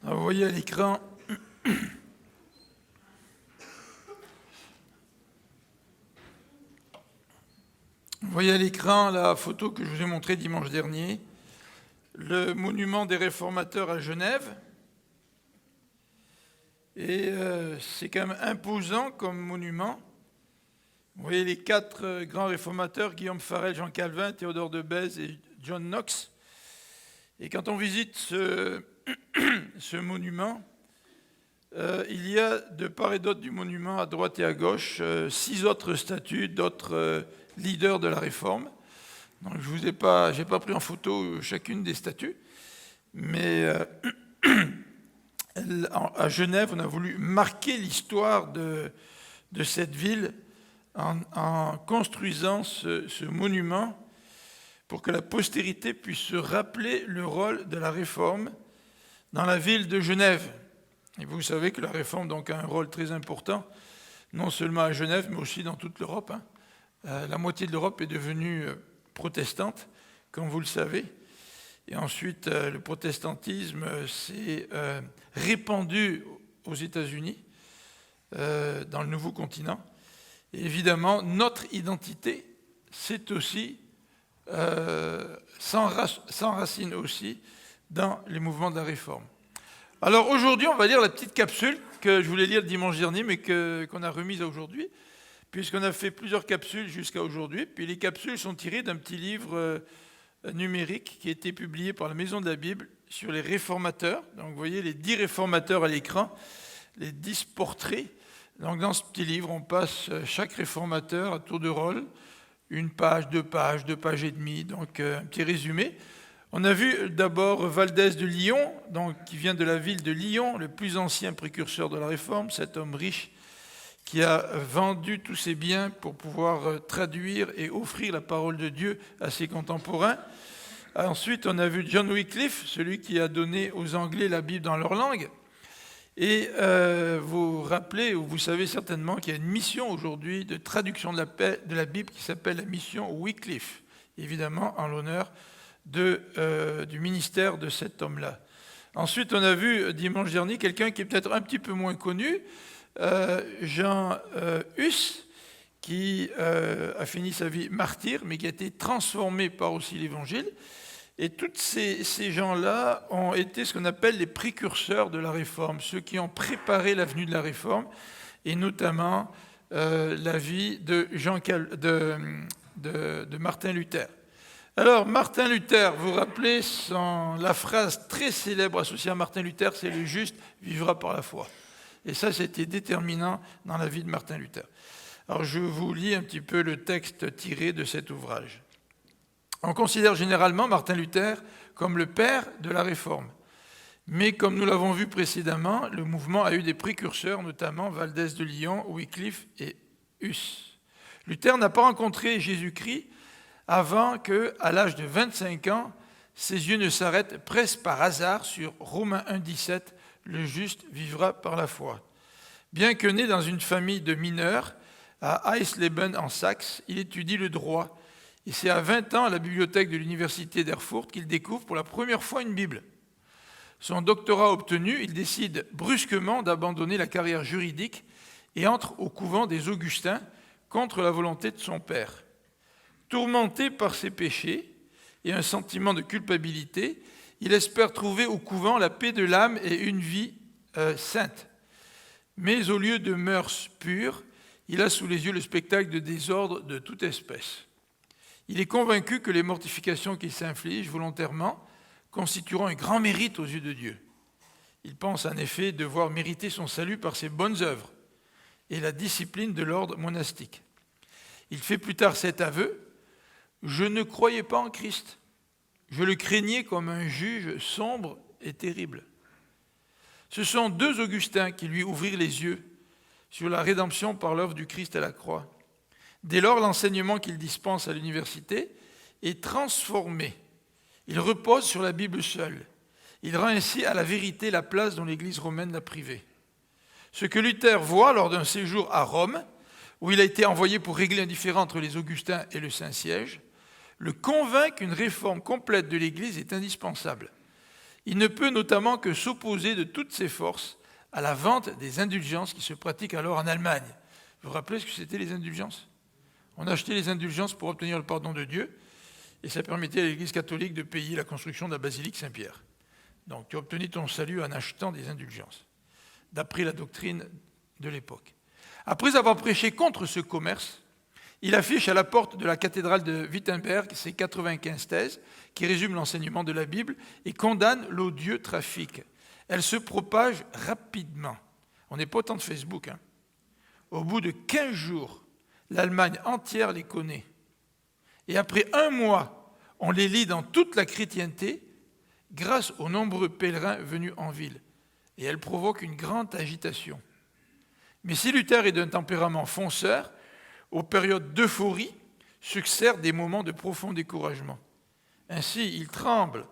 Alors, vous voyez à l'écran la photo que je vous ai montrée dimanche dernier, le monument des réformateurs à Genève. Et c'est quand même imposant comme monument. Vous voyez les quatre grands réformateurs, Guillaume Farel, Jean Calvin, Théodore de Bèze et John Knox. Et quand on visite ce monument, il y a de part et d'autre du monument, à droite et à gauche, 6 autres statues d'autres leaders de la Réforme. Donc je n'ai pas pris en photo chacune des statues, mais à Genève, on a voulu marquer l'histoire de cette ville en construisant ce monument pour que la postérité puisse se rappeler le rôle de la Réforme dans la ville de Genève. Et vous savez que la Réforme donc, a un rôle très important, non seulement à Genève, mais aussi dans toute l'Europe. La moitié de l'Europe est devenue protestante, comme vous le savez. Et ensuite, le protestantisme s'est répandu aux États-Unis, dans le nouveau continent. Et évidemment, notre identité, c'est aussi, s'enracine aussi dans les mouvements de la Réforme. Alors aujourd'hui, on va lire la petite capsule que je voulais lire le dimanche dernier, mais qu'on a remise à aujourd'hui, puisqu'on a fait plusieurs capsules jusqu'à aujourd'hui. Puis les capsules sont tirées d'un petit livre numérique qui a été publié par la Maison de la Bible sur les réformateurs. Donc vous voyez les 10 réformateurs à l'écran, les 10 portraits. Donc dans ce petit livre, on passe chaque réformateur à tour de rôle, 1 page, 2 pages, 2 pages et demie, donc un petit résumé. On a vu d'abord Valdès de Lyon, donc, qui vient de la ville de Lyon, le plus ancien précurseur de la Réforme, cet homme riche qui a vendu tous ses biens pour pouvoir traduire et offrir la parole de Dieu à ses contemporains. Ensuite, on a vu John Wycliffe, celui qui a donné aux Anglais la Bible dans leur langue. Et vous vous rappelez, ou vous savez certainement qu'il y a une mission aujourd'hui de traduction de la Bible qui s'appelle la mission Wycliffe, évidemment en l'honneur du ministère de cet homme-là. Ensuite, on a vu dimanche dernier quelqu'un qui est peut-être un petit peu moins connu, Jean Hus, qui a fini sa vie martyr, mais qui a été transformé par aussi l'Évangile. Et tous ces gens-là ont été ce qu'on appelle les précurseurs de la Réforme, ceux qui ont préparé la venue de la Réforme, et notamment la vie de Martin Luther. Alors, Martin Luther, vous vous rappelez, la phrase très célèbre associée à Martin Luther, c'est « le juste vivra par la foi ». Et ça, c'était déterminant dans la vie de Martin Luther. Alors, je vous lis un petit peu le texte tiré de cet ouvrage. On considère généralement Martin Luther comme le père de la Réforme. Mais comme nous l'avons vu précédemment, le mouvement a eu des précurseurs, notamment Valdès de Lyon, Wycliffe et Hus. Luther n'a pas rencontré Jésus-Christ avant qu'à l'âge de 25 ans, ses yeux ne s'arrêtent presque par hasard sur Romains 1,17, « Le juste vivra par la foi ». Bien que né dans une famille de mineurs, à Eisleben en Saxe, il étudie le droit. Et c'est à 20 ans à la bibliothèque de l'université d'Erfurt qu'il découvre pour la première fois une Bible. Son doctorat obtenu, il décide brusquement d'abandonner la carrière juridique et entre au couvent des Augustins contre la volonté de son père. Tourmenté par ses péchés et un sentiment de culpabilité, il espère trouver au couvent la paix de l'âme et une vie sainte. Mais au lieu de mœurs pures, il a sous les yeux le spectacle de désordre de toute espèce. Il est convaincu que les mortifications qu'il s'inflige volontairement constitueront un grand mérite aux yeux de Dieu. Il pense en effet devoir mériter son salut par ses bonnes œuvres et la discipline de l'ordre monastique. Il fait plus tard cet aveu : « Je ne croyais pas en Christ. Je le craignais comme un juge sombre et terrible. » Ce sont 2 Augustins qui lui ouvrirent les yeux sur la rédemption par l'œuvre du Christ à la croix. Dès lors, l'enseignement qu'il dispense à l'université est transformé. Il repose sur la Bible seule. Il rend ainsi à la vérité la place dont l'Église romaine l'a privée. Ce que Luther voit lors d'un séjour à Rome, où il a été envoyé pour régler un différend entre les Augustins et le Saint-Siège, le convainc qu'une réforme complète de l'Église est indispensable. Il ne peut notamment que s'opposer de toutes ses forces à la vente des indulgences qui se pratiquent alors en Allemagne. Vous vous rappelez ce que c'était les indulgences? On achetait les indulgences pour obtenir le pardon de Dieu, et ça permettait à l'Église catholique de payer la construction de la basilique Saint-Pierre. Donc tu obtenais ton salut en achetant des indulgences, d'après la doctrine de l'époque. Après avoir prêché contre ce commerce, il affiche à la porte de la cathédrale de Wittenberg ses 95 thèses qui résument l'enseignement de la Bible et condamnent l'odieux trafic. Elles se propagent rapidement. On n'est pas au temps de Facebook. Au bout de 15 jours, l'Allemagne entière les connaît. Et après 1 mois, on les lit dans toute la chrétienté grâce aux nombreux pèlerins venus en ville. Et elles provoquent une grande agitation. Mais si Luther est d'un tempérament fonceur, aux périodes d'euphorie succèdent des moments de profond découragement. Ainsi, il tremble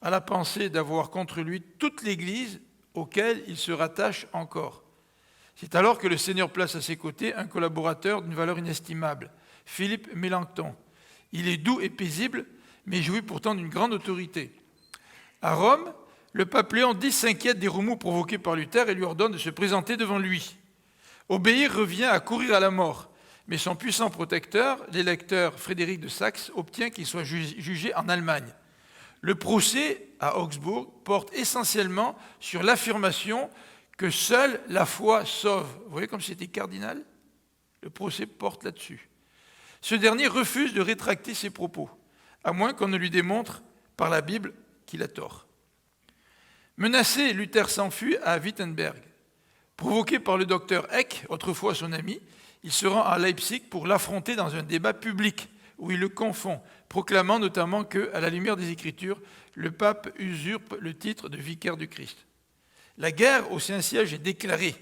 à la pensée d'avoir contre lui toute l'Église auquel il se rattache encore. C'est alors que le Seigneur place à ses côtés un collaborateur d'une valeur inestimable, Philippe Mélenchon. Il est doux et paisible, mais jouit pourtant d'une grande autorité. À Rome, le pape Léon X s'inquiète des remous provoqués par Luther et lui ordonne de se présenter devant lui. Obéir revient à courir à la mort, mais son puissant protecteur, l'électeur Frédéric de Saxe, obtient qu'il soit jugé en Allemagne. Le procès à Augsbourg porte essentiellement sur l'affirmation que seule la foi sauve. Vous voyez comme c'était cardinal? Le procès porte là-dessus. Ce dernier refuse de rétracter ses propos, à moins qu'on ne lui démontre par la Bible qu'il a tort. Menacé, Luther s'enfuit à Wittenberg. Provoqué par le docteur Eck, autrefois son ami, il se rend à Leipzig pour l'affronter dans un débat public où il le confond, proclamant notamment que, à la lumière des Écritures, le pape usurpe le titre de vicaire du Christ. La guerre au Saint-Siège est déclarée,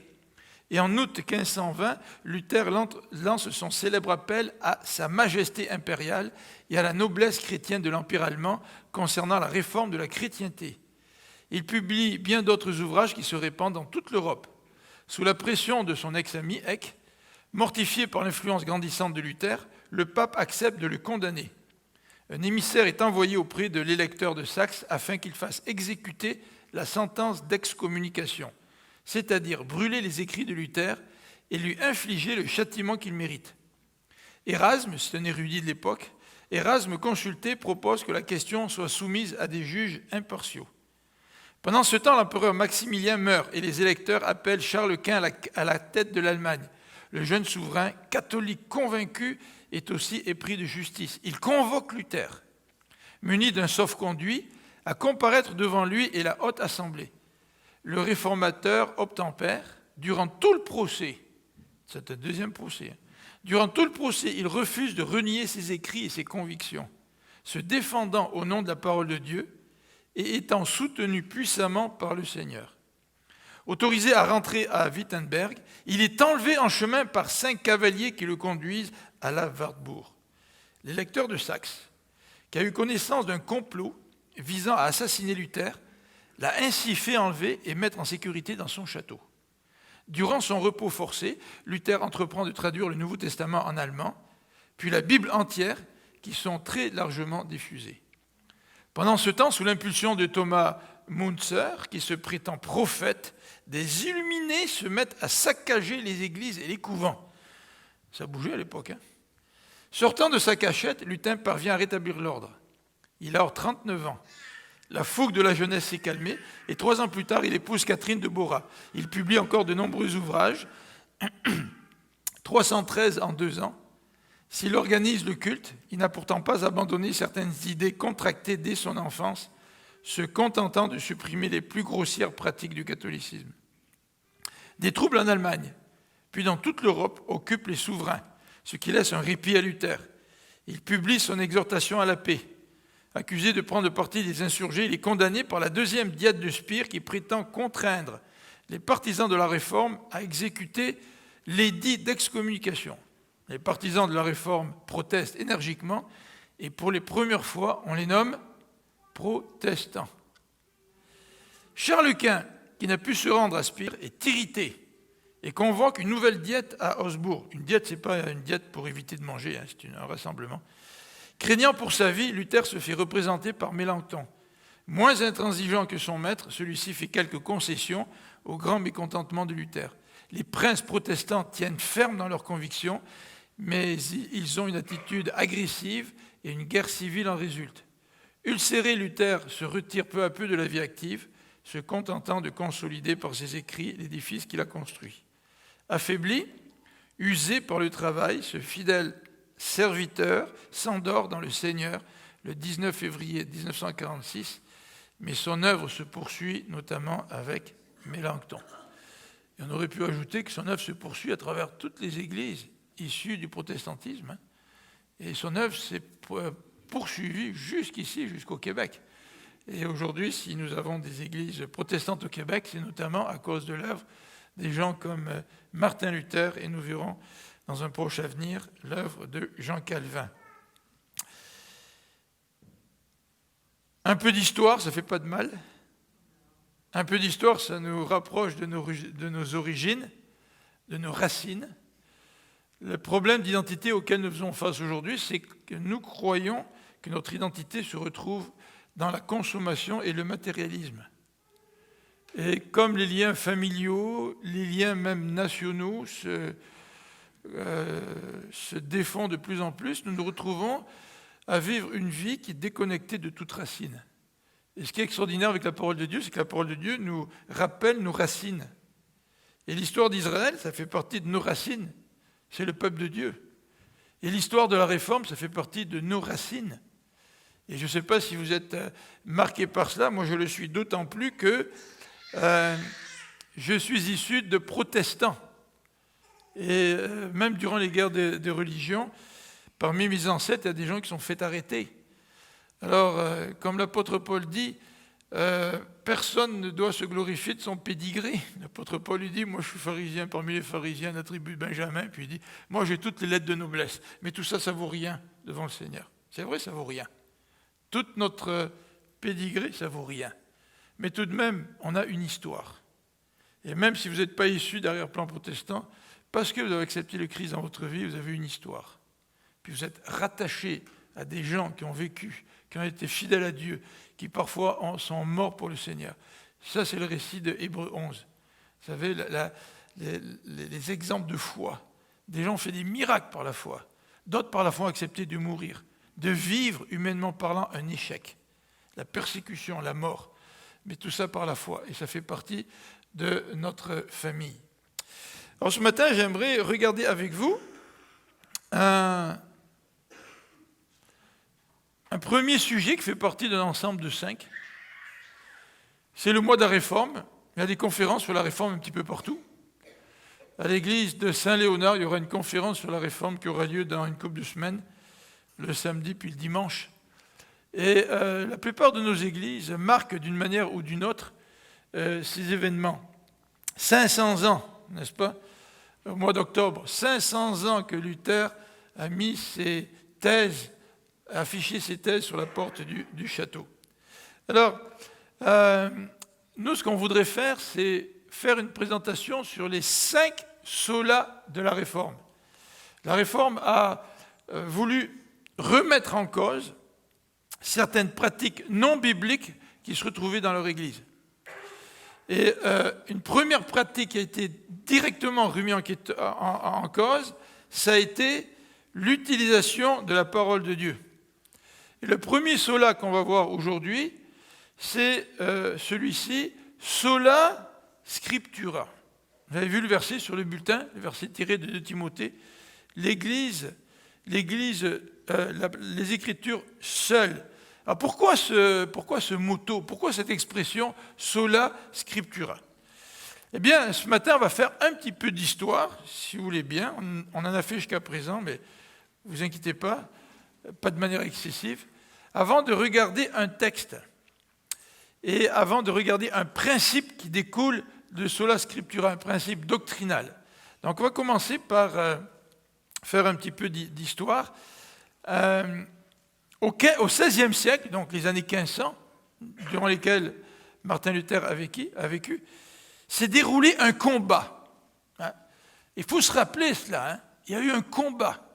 et en août 1520, Luther lance son célèbre appel à Sa Majesté impériale et à la noblesse chrétienne de l'Empire allemand concernant la réforme de la chrétienté. Il publie bien d'autres ouvrages qui se répandent dans toute l'Europe. Sous la pression de son ex-ami Eck, mortifié par l'influence grandissante de Luther, le pape accepte de le condamner. Un émissaire est envoyé auprès de l'électeur de Saxe afin qu'il fasse exécuter la sentence d'excommunication, c'est-à-dire brûler les écrits de Luther et lui infliger le châtiment qu'il mérite. Érasme, c'est un érudit de l'époque, Érasme consulté propose que la question soit soumise à des juges impartiaux. Pendant ce temps, l'empereur Maximilien meurt et les électeurs appellent Charles Quint à la tête de l'Allemagne. Le jeune souverain, catholique convaincu, est aussi épris de justice. Il convoque Luther, muni d'un sauf-conduit, à comparaître devant lui et la haute assemblée. Le réformateur obtempère durant tout le procès. C'est un deuxième procès. Durant tout le procès, il refuse de renier ses écrits et ses convictions, se défendant au nom de la parole de Dieu et étant soutenu puissamment par le Seigneur. Autorisé à rentrer à Wittenberg, il est enlevé en chemin par 5 cavaliers qui le conduisent à la Wartburg. L'électeur de Saxe, qui a eu connaissance d'un complot visant à assassiner Luther, l'a ainsi fait enlever et mettre en sécurité dans son château. Durant son repos forcé, Luther entreprend de traduire le Nouveau Testament en allemand, puis la Bible entière, qui sont très largement diffusées. Pendant ce temps, sous l'impulsion de Thomas Müntzer, qui se prétend prophète, des illuminés se mettent à saccager les églises et les couvents. Ça bougeait à l'époque. Sortant de sa cachette, Luther parvient à rétablir l'ordre. Il a alors 39 ans. La fougue de la jeunesse s'est calmée et 3 ans plus tard, il épouse Catherine de Bora. Il publie encore de nombreux ouvrages, 313 en 2 ans. S'il organise le culte, il n'a pourtant pas abandonné certaines idées contractées dès son enfance, se contentant de supprimer les plus grossières pratiques du catholicisme. Des troubles en Allemagne, puis dans toute l'Europe, occupent les souverains, ce qui laisse un répit à Luther. Il publie son exhortation à la paix. Accusé de prendre parti des insurgés, il est condamné par la 2e diète de Spire qui prétend contraindre les partisans de la réforme à exécuter l'édit d'excommunication. Les partisans de la réforme protestent énergiquement et pour les premières fois, on les nomme protestants. Charles Quint, qui n'a pu se rendre à Spire, est irrité et convoque une nouvelle diète à Augsbourg. Une diète, ce n'est pas une diète pour éviter de manger, c'est un rassemblement. Craignant pour sa vie, Luther se fait représenter par Mélenchon. Moins intransigeant que son maître, celui-ci fait quelques concessions au grand mécontentement de Luther. Les princes protestants tiennent ferme dans leurs convictions, mais ils ont une attitude agressive et une guerre civile en résulte. Ulcéré, Luther se retire peu à peu de la vie active, se contentant de consolider par ses écrits l'édifice qu'il a construit. Affaibli, usé par le travail, ce fidèle serviteur s'endort dans le Seigneur le 19 février 1946, mais son œuvre se poursuit notamment avec Mélenchon. Et on aurait pu ajouter que son œuvre se poursuit à travers toutes les églises issues du protestantisme, et son œuvre s'est poursuivie jusqu'ici, jusqu'au Québec. Et aujourd'hui, si nous avons des églises protestantes au Québec, c'est notamment à cause de l'œuvre des gens comme Martin Luther, et nous verrons dans un proche avenir l'œuvre de Jean Calvin. Un peu d'histoire, ça ne fait pas de mal. Un peu d'histoire, ça nous rapproche de nos origines, de nos racines. Le problème d'identité auquel nous faisons face aujourd'hui, c'est que nous croyons que notre identité se retrouve dans la consommation et le matérialisme. Et comme les liens familiaux, les liens même nationaux se défont de plus en plus, nous nous retrouvons à vivre une vie qui est déconnectée de toute racine. Et ce qui est extraordinaire avec la parole de Dieu, c'est que la parole de Dieu nous rappelle nos racines. Et l'histoire d'Israël, ça fait partie de nos racines. C'est le peuple de Dieu. Et l'histoire de la Réforme, ça fait partie de nos racines. Et je ne sais pas si vous êtes marqué par cela, moi je le suis d'autant plus que je suis issu de protestants. Et même durant les guerres de religion, parmi mes ancêtres, il y a des gens qui sont fait arrêter. Alors, comme l'apôtre Paul dit, personne ne doit se glorifier de son pédigré. L'apôtre Paul lui dit, moi je suis pharisien parmi les pharisiens de la tribu de Benjamin, puis il dit, moi j'ai toutes les lettres de noblesse, mais tout ça, ça vaut rien devant le Seigneur. C'est vrai, ça vaut rien. Toute notre pédigré, ça vaut rien. Mais tout de même, on a une histoire. Et même si vous n'êtes pas issu d'arrière-plan protestant, parce que vous avez accepté le Christ dans votre vie, vous avez une histoire. Puis vous êtes rattaché à des gens qui ont vécu, qui ont été fidèles à Dieu, qui parfois sont morts pour le Seigneur. Ça, c'est le récit de Hébreux 11. Vous savez, les exemples de foi. Des gens ont fait des miracles par la foi. D'autres, par la foi, ont accepté de mourir, de vivre, humainement parlant, un échec. La persécution, la mort. Mais tout ça par la foi. Et ça fait partie de notre famille. Alors ce matin, j'aimerais regarder avec vous un premier sujet qui fait partie d'un ensemble de 5. C'est le mois de la Réforme. Il y a des conférences sur la Réforme un petit peu partout. À l'église de Saint-Léonard, il y aura une conférence sur la Réforme qui aura lieu dans une couple de semaines, le samedi puis le dimanche. Et la plupart de nos églises marquent d'une manière ou d'une autre ces événements. 500 ans, n'est-ce pas, au mois d'octobre, 500 ans que Luther a mis ses thèses, a affiché ses thèses sur la porte du château. Alors, nous, ce qu'on voudrait faire, c'est faire une présentation sur les 5 solas de la Réforme. La Réforme a voulu remettre en cause certaines pratiques non bibliques qui se retrouvaient dans leur Église. Et une première pratique qui a été directement remise en cause, ça a été l'utilisation de la parole de Dieu. Et le premier sola qu'on va voir aujourd'hui, c'est celui-ci, sola scriptura. Vous avez vu le verset sur le bulletin, le verset tiré de 2 Timothée. Les Écritures seules. Alors pourquoi ce motto, pourquoi cette expression sola scriptura? Eh bien, ce matin, on va faire un petit peu d'histoire, si vous voulez bien. On en a fait jusqu'à présent, mais ne vous inquiétez pas, pas de manière excessive. Avant de regarder un texte et avant de regarder un principe qui découle de sola scriptura, un principe doctrinal. Donc, on va commencer par faire un petit peu d'histoire. Au XVIe siècle, donc les années 1500, durant lesquelles Martin Luther a vécu, s'est déroulé un combat. Il faut se rappeler cela. Il y a eu un combat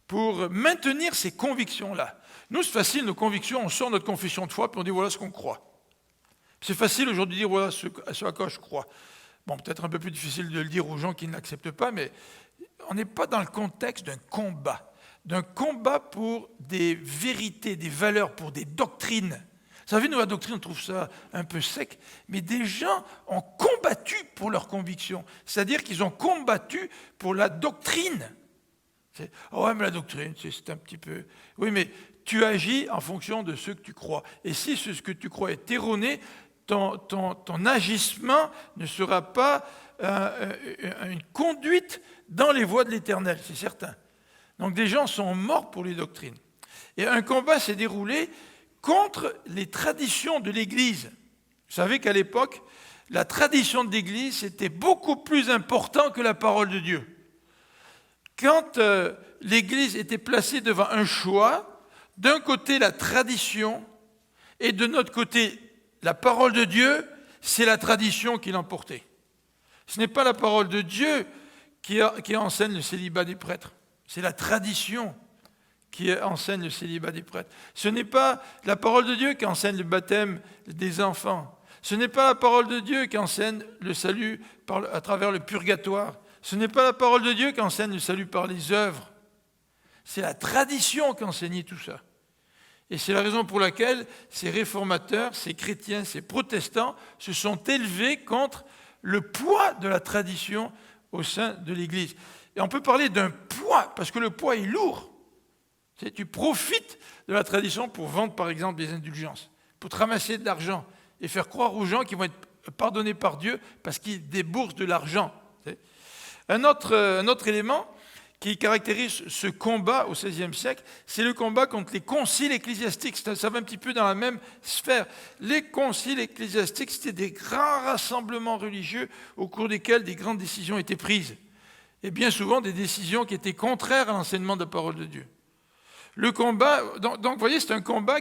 pour maintenir ces convictions-là. Nous, c'est facile, nos convictions, on sort notre confession de foi, puis on dit voilà ce qu'on croit. C'est facile aujourd'hui de dire voilà ce à quoi je crois. Bon, peut-être un peu plus difficile de le dire aux gens qui ne l'acceptent pas, mais on n'est pas dans le contexte d'un combat pour des vérités, des valeurs, pour des doctrines. Vous savez, nous, la doctrine, on trouve ça un peu sec, mais des gens ont combattu pour leurs convictions. C'est-à-dire qu'ils ont combattu pour la doctrine. Oh ouais, mais la doctrine, c'est un petit peu... Oui, mais tu agis en fonction de ce que tu crois. Et si ce que tu crois est erroné, ton agissement ne sera pas une conduite dans les voies de l'Éternel, c'est certain. Donc des gens sont morts pour les doctrines. Et un combat s'est déroulé contre les traditions de l'Église. Vous savez qu'à l'époque, la tradition de l'Église était beaucoup plus important que la parole de Dieu. Quand l'Église était placée devant un choix, d'un côté la tradition et de notre côté la parole de Dieu, c'est la tradition qui l'emportait. Ce n'est pas la parole de Dieu qui enseigne le célibat des prêtres, c'est la tradition qui enseigne le célibat des prêtres. Ce n'est pas la parole de Dieu qui enseigne le baptême des enfants. Ce n'est pas la parole de Dieu qui enseigne le salut à travers le purgatoire. Ce n'est pas la parole de Dieu qui enseigne le salut par les œuvres. C'est la tradition qui enseignait tout ça. Et c'est la raison pour laquelle ces réformateurs, ces chrétiens, ces protestants se sont élevés contre le poids de la tradition au sein de l'Église. Et on peut parler d'un poids, parce que le poids est lourd. Tu profites de la tradition pour vendre, par exemple, des indulgences, pour te ramasser de l'argent et faire croire aux gens qu'ils vont être pardonnés par Dieu parce qu'ils déboursent de l'argent. Un autre élément qui caractérise ce combat au XVIe siècle, c'est le combat contre les conciles ecclésiastiques. Ça va un petit peu dans la même sphère. Les conciles ecclésiastiques, c'était des grands rassemblements religieux au cours desquels des grandes décisions étaient prises. Et bien souvent des décisions qui étaient contraires à l'enseignement de la parole de Dieu. Le combat, donc vous voyez, c'est un combat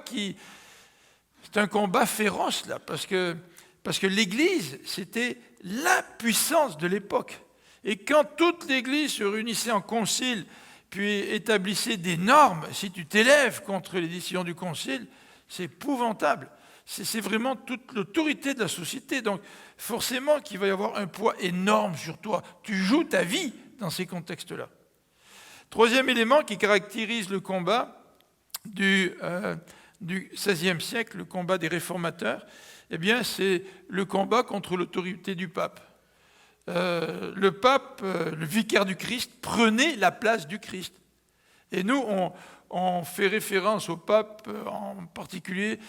féroce, là, parce que l'Église, c'était la puissance de l'époque. Et quand toute l'Église se réunissait en concile, puis établissait des normes, si tu t'élèves contre les décisions du concile, c'est épouvantable. C'est vraiment toute l'autorité de la société. Donc forcément qu'il va y avoir un poids énorme sur toi. Tu joues ta vie dans ces contextes-là. Troisième élément qui caractérise le combat du XVIe siècle, le combat des réformateurs, eh bien, c'est le combat contre l'autorité du pape. Le pape, le vicaire du Christ, prenait la place du Christ. Et nous, on fait référence au pape, en particulier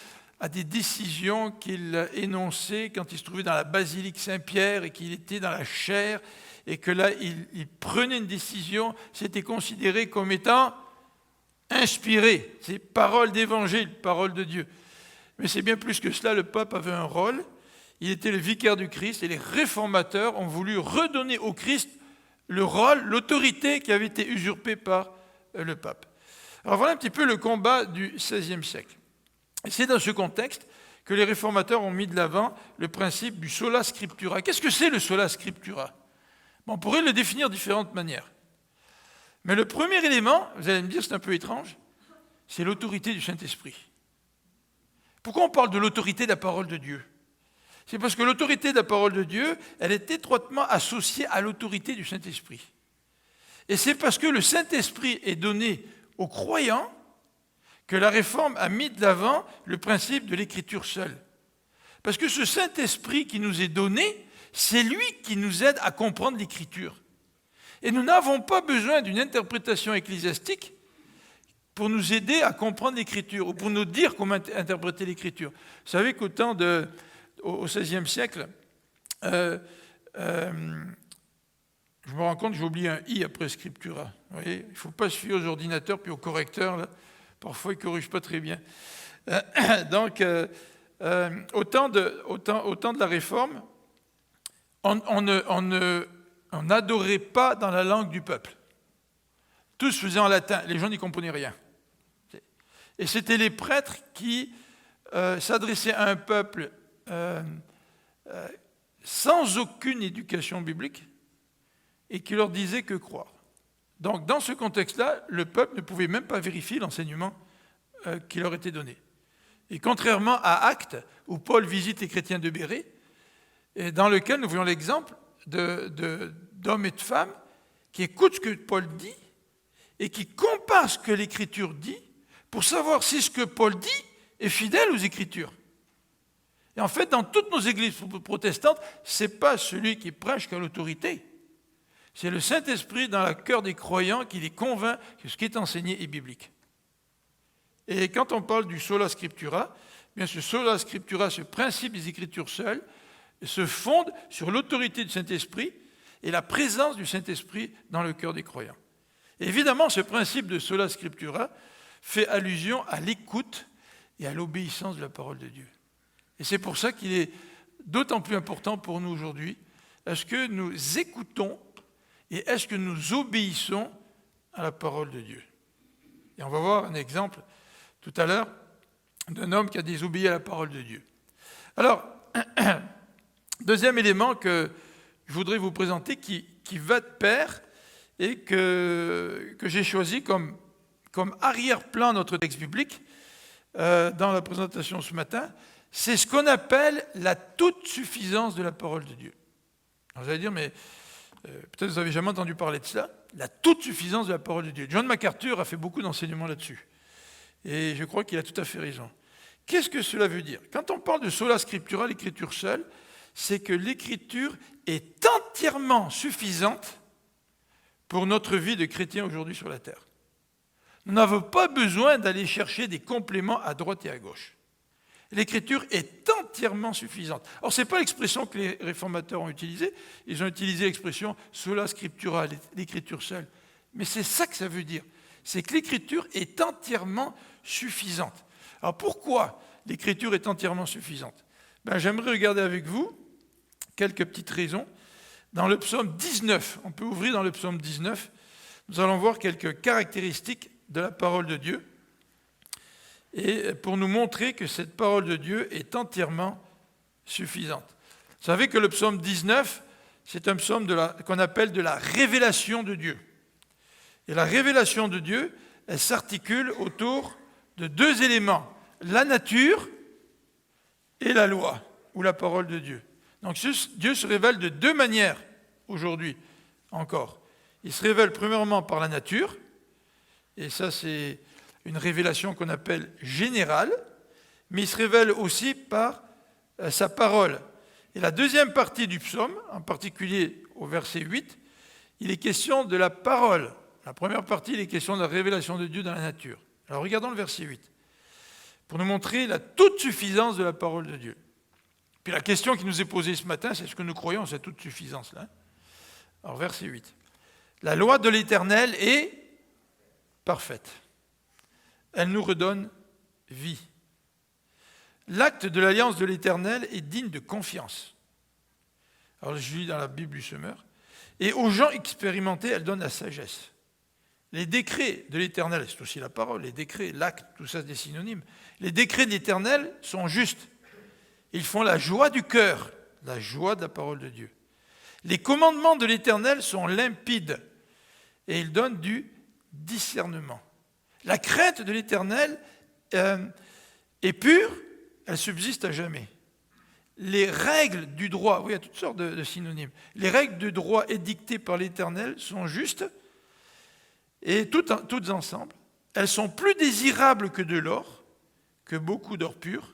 à des décisions qu'il énonçait quand il se trouvait dans la basilique Saint-Pierre et qu'il était dans la chaire, et que là, il prenait une décision, c'était considéré comme étant inspiré. C'est parole d'évangile, parole de Dieu. Mais c'est bien plus que cela, le pape avait un rôle. Il était le vicaire du Christ et les réformateurs ont voulu redonner au Christ le rôle, l'autorité qui avait été usurpée par le pape. Alors voilà un petit peu le combat du XVIe siècle. Et c'est dans ce contexte que les réformateurs ont mis de l'avant le principe du sola scriptura. Qu'est-ce que c'est le sola scriptura ? On pourrait le définir de différentes manières. Mais le premier élément, vous allez me dire c'est un peu étrange, c'est l'autorité du Saint-Esprit. Pourquoi on parle de l'autorité de la parole de Dieu ? C'est parce que l'autorité de la parole de Dieu, elle est étroitement associée à l'autorité du Saint-Esprit. Et c'est parce que le Saint-Esprit est donné aux croyants que la Réforme a mis de l'avant le principe de l'Écriture seule. Parce que ce Saint-Esprit qui nous est donné, c'est lui qui nous aide à comprendre l'Écriture. Et nous n'avons pas besoin d'une interprétation ecclésiastique pour nous aider à comprendre l'Écriture ou pour nous dire comment interpréter l'Écriture. Vous savez qu'au XVIe siècle, je me rends compte que j'ai oublié un « i » après « scriptura ». Vous voyez, il ne faut pas se fier aux ordinateurs puis aux correcteurs. Là. Parfois, ils ne corrigent pas très bien. Donc, au temps de la Réforme, on n'adorait pas dans la langue du peuple. Tous faisaient en latin. Les gens n'y comprenaient rien. Et c'était les prêtres qui s'adressaient à un peuple sans aucune éducation biblique et qui leur disaient que croire. Donc, dans ce contexte-là, le peuple ne pouvait même pas vérifier l'enseignement qui leur était donné. Et contrairement à Actes, où Paul visite les chrétiens de Bérée, et dans lequel nous voyons l'exemple d'hommes et de femmes qui écoutent ce que Paul dit et qui comparent ce que l'Écriture dit pour savoir si ce que Paul dit est fidèle aux Écritures. Et en fait, dans toutes nos églises protestantes, ce n'est pas celui qui prêche qui a l'autorité. C'est le Saint-Esprit dans le cœur des croyants qui les convainc que ce qui est enseigné est biblique. Et quand on parle du sola scriptura, bien ce sola scriptura, ce principe des Écritures seules, se fonde sur l'autorité du Saint-Esprit et la présence du Saint-Esprit dans le cœur des croyants. Et évidemment, ce principe de sola scriptura fait allusion à l'écoute et à l'obéissance de la parole de Dieu. Et c'est pour ça qu'il est d'autant plus important pour nous aujourd'hui. Est-ce que nous écoutons et est-ce que nous obéissons à la parole de Dieu? Et on va voir un exemple tout à l'heure d'un homme qui a désobéi à la parole de Dieu. Alors, deuxième élément que je voudrais vous présenter qui va de pair et que j'ai choisi comme arrière-plan de notre texte biblique dans la présentation ce matin, c'est ce qu'on appelle la toute-suffisance de la parole de Dieu. Alors vous allez dire, mais peut-être vous n'avez jamais entendu parler de cela, la toute-suffisance de la parole de Dieu. John MacArthur a fait beaucoup d'enseignements là-dessus. Et je crois qu'il a tout à fait raison. Qu'est-ce que cela veut dire? Quand on parle de sola scriptura, l'écriture seule, c'est que l'écriture est entièrement suffisante pour notre vie de chrétien aujourd'hui sur la terre. Nous n'avons pas besoin d'aller chercher des compléments à droite et à gauche. L'écriture est entièrement suffisante. Alors, ce n'est pas l'expression que les réformateurs ont utilisée. Ils ont utilisé l'expression sola scriptura, l'écriture seule. Mais c'est ça que ça veut dire. C'est que l'écriture est entièrement suffisante. Alors, pourquoi l'écriture est entièrement suffisante? J'aimerais regarder avec vous quelques petites raisons. Dans le psaume 19, on peut ouvrir dans le psaume 19, nous allons voir quelques caractéristiques de la parole de Dieu. Et pour nous montrer que cette parole de Dieu est entièrement suffisante. Vous savez que le psaume 19, c'est un psaume qu'on appelle de la révélation de Dieu. Et la révélation de Dieu, elle s'articule autour de deux éléments, la nature et la loi, ou la parole de Dieu. Donc Dieu se révèle de deux manières aujourd'hui encore. Il se révèle premièrement par la nature, et ça c'est une révélation qu'on appelle générale, mais il se révèle aussi par sa parole. Et la deuxième partie du psaume, en particulier au verset 8, il est question de la parole. La première partie, il est question de la révélation de Dieu dans la nature. Alors regardons le verset 8, pour nous montrer la toute suffisance de la parole de Dieu. Puis la question qui nous est posée ce matin, c'est ce que nous croyons en cette toute suffisance-là. Alors verset 8. La loi de l'Éternel est parfaite. Elle nous redonne vie. L'acte de l'alliance de l'Éternel est digne de confiance. Alors je lis dans la Bible du Semeur. Et aux gens expérimentés, elle donne la sagesse. Les décrets de l'Éternel, c'est aussi la parole, les décrets, l'acte, tout ça c'est des synonymes. Les décrets de l'Éternel sont justes. Ils font la joie du cœur, la joie de la parole de Dieu. Les commandements de l'Éternel sont limpides et ils donnent du discernement. La crainte de l'Éternel est pure, elle subsiste à jamais. Les règles du droit, oui, il y a toutes sortes de synonymes. Les règles du droit édictées par l'Éternel sont justes et toutes ensemble. Elles sont plus désirables que de l'or, que beaucoup d'or pur,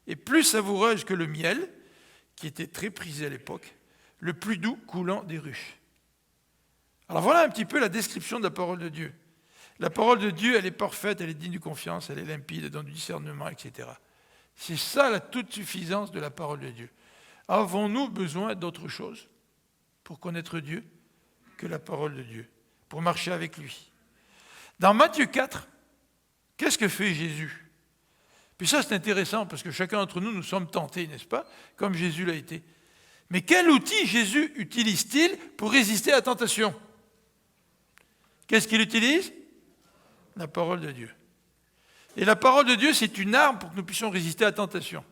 et plus savoureuses que le miel, qui était très prisé à l'époque, le plus doux coulant des ruches. Alors voilà un petit peu la description de la parole de Dieu. La parole de Dieu, elle est parfaite, elle est digne de confiance, elle est limpide, elle donne du discernement, etc. C'est ça la toute suffisance de la parole de Dieu. Avons-nous besoin d'autre chose pour connaître Dieu que la parole de Dieu, pour marcher avec lui? Dans Matthieu 4, qu'est-ce que fait Jésus? Puis ça, c'est intéressant parce que chacun d'entre nous, nous sommes tentés, n'est-ce pas? Comme Jésus l'a été. Mais quel outil Jésus utilise-t-il pour résister à la tentation? Qu'est-ce qu'il utilise? La parole de Dieu. Et la parole de Dieu, c'est une arme pour que nous puissions résister à la tentation.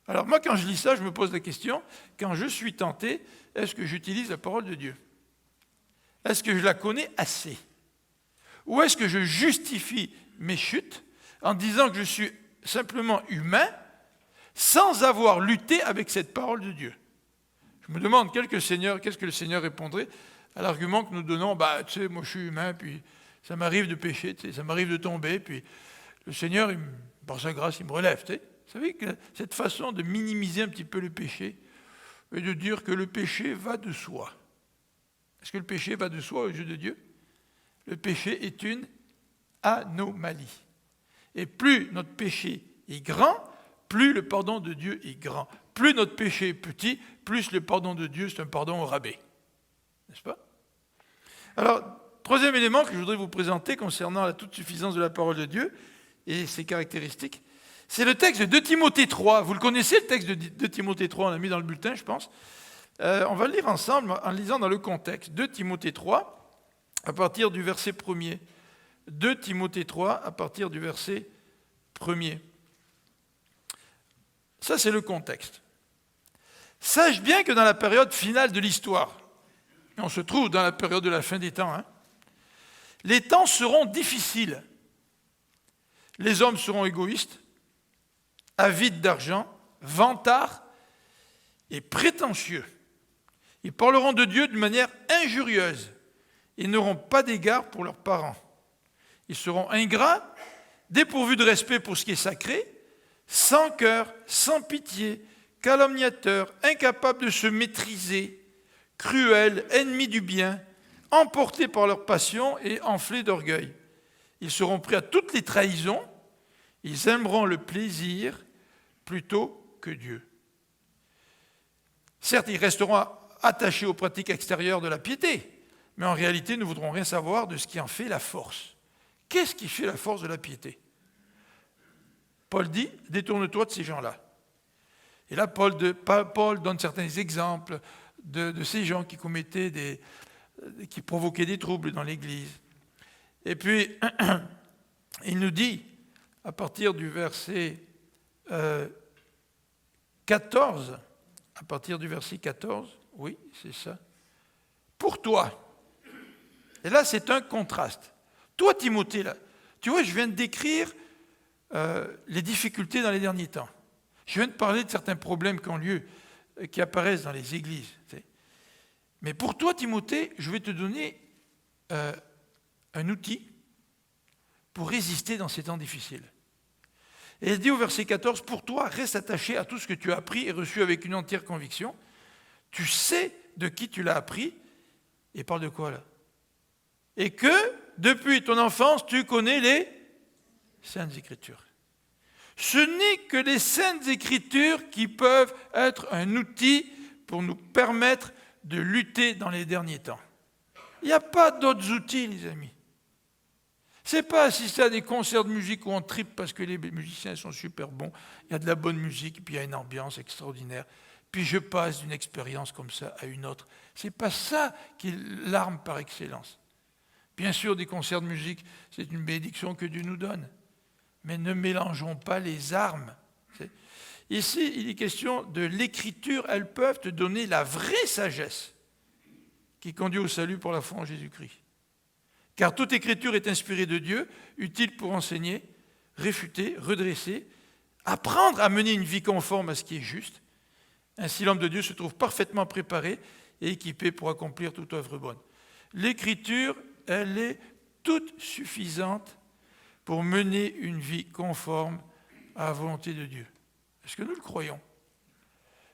Alors moi, quand je lis ça, je me pose la question, quand je suis tenté, est-ce que j'utilise la parole de Dieu? Est-ce que je la connais assez? Ou est-ce que je justifie mes chutes en disant que je suis simplement humain, sans avoir lutté avec cette parole de Dieu. Je me demande qu'est-ce que le Seigneur répondrait à l'argument que nous donnons, tu sais, moi je suis humain, puis ça m'arrive de pécher, tu sais, ça m'arrive de tomber, puis le Seigneur, par sa grâce, il me relève. Tu sais. Vous savez que cette façon de minimiser un petit peu le péché, et de dire que le péché va de soi. Est-ce que le péché va de soi aux yeux de Dieu? Le péché est une anomalie. Et plus notre péché est grand, plus le pardon de Dieu est grand. Plus notre péché est petit, plus le pardon de Dieu, c'est un pardon au rabais. N'est-ce pas? Alors, troisième élément que je voudrais vous présenter concernant la toute suffisance de la parole de Dieu et ses caractéristiques, c'est le texte de 2 Timothée 3. Vous le connaissez, le texte de 2 Timothée 3, on l'a mis dans le bulletin, je pense. On va le lire ensemble en lisant dans le contexte. 2 Timothée 3, à partir du verset 1er. 2 Timothée 3, à partir du verset 1er. Ça, c'est le contexte. Sache bien que dans la période finale de l'histoire, on se trouve dans la période de la fin des temps, les temps seront difficiles. Les hommes seront égoïstes, avides d'argent, vantards et prétentieux. Ils parleront de Dieu d'une manière injurieuse. Ils n'auront pas d'égard pour leurs parents. Ils seront ingrats, dépourvus de respect pour ce qui est sacré, sans cœur, sans pitié, calomniateurs, incapables de se maîtriser, cruels, ennemis du bien, emportés par leur passion et enflés d'orgueil. Ils seront prêts à toutes les trahisons, ils aimeront le plaisir plutôt que Dieu. Certes, ils resteront attachés aux pratiques extérieures de la piété, mais en réalité, ne voudront rien savoir de ce qui en fait la force. Qu'est-ce qui fait la force de la piété? Paul dit, détourne-toi de ces gens-là. Et là, Paul donne certains exemples de ces gens qui qui provoquaient des troubles dans l'Église. Et puis, il nous dit, à partir du verset 14, oui, c'est ça, pour toi. Et là, c'est un contraste. Toi, Timothée, là, tu vois, je viens de décrire les difficultés dans les derniers temps. Je viens de parler de certains problèmes qui ont lieu, qui apparaissent dans les églises. Tu sais. Mais pour toi, Timothée, je vais te donner un outil pour résister dans ces temps difficiles. Et il dit au verset 14, pour toi, reste attaché à tout ce que tu as appris et reçu avec une entière conviction. Tu sais de qui tu l'as appris. Et parle de quoi là? Et que, depuis ton enfance, tu connais les Saintes Écritures. Ce n'est que les Saintes Écritures qui peuvent être un outil pour nous permettre de lutter dans les derniers temps. Il n'y a pas d'autres outils, les amis. Ce n'est pas assister à des concerts de musique où on tripe parce que les musiciens sont super bons, il y a de la bonne musique, puis il y a une ambiance extraordinaire, puis je passe d'une expérience comme ça à une autre. Ce n'est pas ça qui est l'arme par excellence. Bien sûr, des concerts de musique, c'est une bénédiction que Dieu nous donne. Mais ne mélangeons pas les armes. Ici, il est question de l'écriture. Elles peuvent te donner la vraie sagesse qui conduit au salut pour la foi en Jésus-Christ. Car toute écriture est inspirée de Dieu, utile pour enseigner, réfuter, redresser, apprendre à mener une vie conforme à ce qui est juste. Ainsi, l'homme de Dieu se trouve parfaitement préparé et équipé pour accomplir toute œuvre bonne. L'écriture, elle est toute suffisante pour mener une vie conforme à la volonté de Dieu. Est-ce que nous le croyons?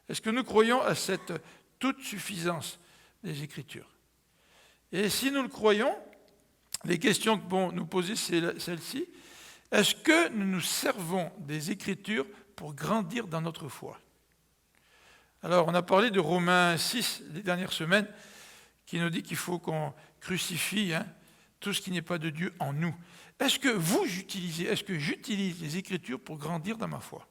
Est-ce que nous croyons à cette toute suffisance des Écritures? Et si nous le croyons, les questions que vont nous poser, c'est celle-ci. Est-ce que nous nous servons des Écritures pour grandir dans notre foi? Alors, on a parlé de Romains 6 les dernières semaines, qui nous dit qu'il faut qu'on crucifie tout ce qui n'est pas de Dieu en nous. Est-ce que j'utilise les Écritures pour grandir dans ma foi?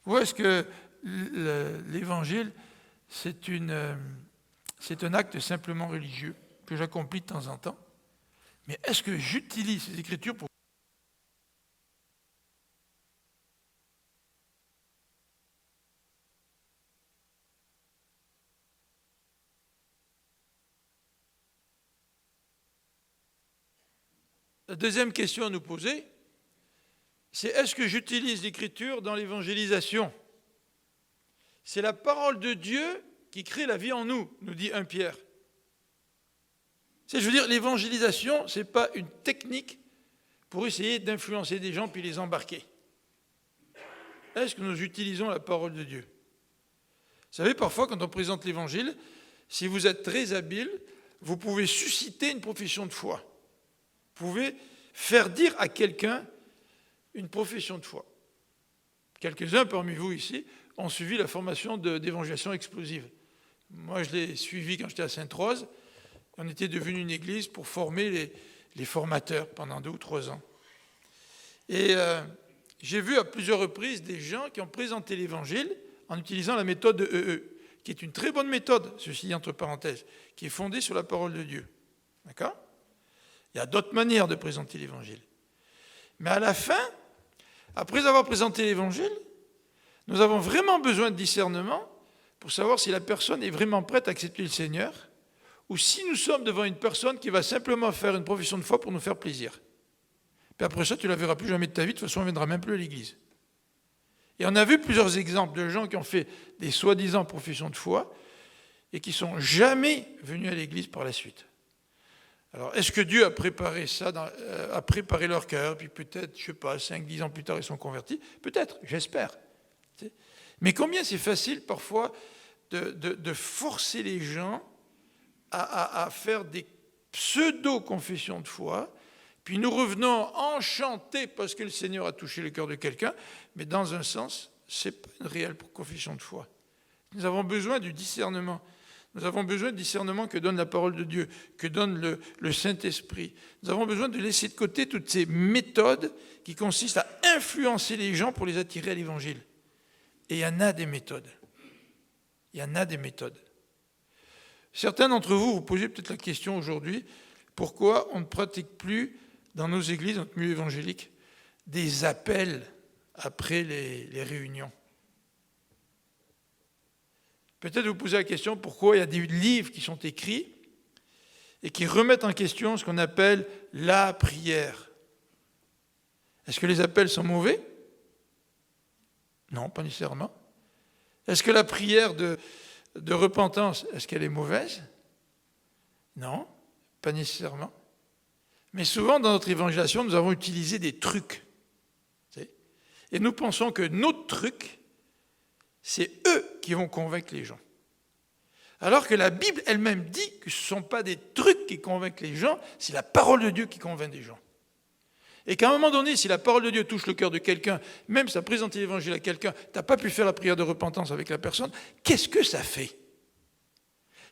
Ou est-ce que l'Évangile, c'est un acte simplement religieux que j'accomplis de temps en temps? Mais est-ce que j'utilise ces Écritures pour... La deuxième question à nous poser, c'est est-ce que j'utilise l'Écriture dans l'évangélisation? C'est la parole de Dieu qui crée la vie en nous, nous dit 1 Pierre. Je veux dire, l'évangélisation, ce n'est pas une technique pour essayer d'influencer des gens puis les embarquer. Est-ce que nous utilisons la parole de Dieu? Vous savez, parfois, quand on présente l'Évangile, si vous êtes très habile, vous pouvez susciter une profession de foi. Vous pouvez faire dire à quelqu'un une profession de foi. Quelques-uns parmi vous ici ont suivi la formation d'évangélisation explosive. Moi, je l'ai suivi quand j'étais à Sainte-Rose. On était devenu une église pour former les formateurs pendant 2 ou 3 ans. Et j'ai vu à plusieurs reprises des gens qui ont présenté l'Évangile en utilisant la méthode de EE, qui est une très bonne méthode, ceci entre parenthèses, qui est fondée sur la parole de Dieu. D'accord? Il y a d'autres manières de présenter l'Évangile. Mais à la fin, après avoir présenté l'Évangile, nous avons vraiment besoin de discernement pour savoir si la personne est vraiment prête à accepter le Seigneur ou si nous sommes devant une personne qui va simplement faire une profession de foi pour nous faire plaisir. Puis après ça, tu ne la verras plus jamais de ta vie, de toute façon, on ne viendra même plus à l'église. Et on a vu plusieurs exemples de gens qui ont fait des soi-disant professions de foi et qui ne sont jamais venus à l'église par la suite. Alors, est-ce que Dieu a préparé ça, a préparé leur cœur, puis peut-être, je ne sais pas, 5-10 ans plus tard, ils sont convertis? Peut-être, j'espère. Mais combien c'est facile parfois de forcer les gens à faire des pseudo-confessions de foi, puis nous revenons enchantés parce que le Seigneur a touché le cœur de quelqu'un, mais dans un sens, ce n'est pas une réelle confession de foi. Nous avons besoin du discernement. Nous avons besoin du discernement que donne la parole de Dieu, que donne le Saint-Esprit. Nous avons besoin de laisser de côté toutes ces méthodes qui consistent à influencer les gens pour les attirer à l'Évangile. Et il y en a des méthodes. Il y en a des méthodes. Certains d'entre vous vous posez peut-être la question aujourd'hui, pourquoi on ne pratique plus dans nos églises, notre milieu évangélique, des appels après les réunions? Peut-être vous posez la question pourquoi il y a des livres qui sont écrits et qui remettent en question ce qu'on appelle la prière. Est-ce que les appels sont mauvais? Non, pas nécessairement. Est-ce que la prière de repentance, est-ce qu'elle est mauvaise? Non, pas nécessairement. Mais souvent, dans notre évangélisation, nous avons utilisé des trucs. Et nous pensons que nos trucs, c'est eux qui vont convaincre les gens. Alors que la Bible elle-même dit que ce ne sont pas des trucs qui convainquent les gens, c'est la parole de Dieu qui convainc des gens. Et qu'à un moment donné, si la parole de Dieu touche le cœur de quelqu'un, même si tu as présenté l'évangile à quelqu'un, tu n'as pas pu faire la prière de repentance avec la personne, qu'est-ce que ça fait?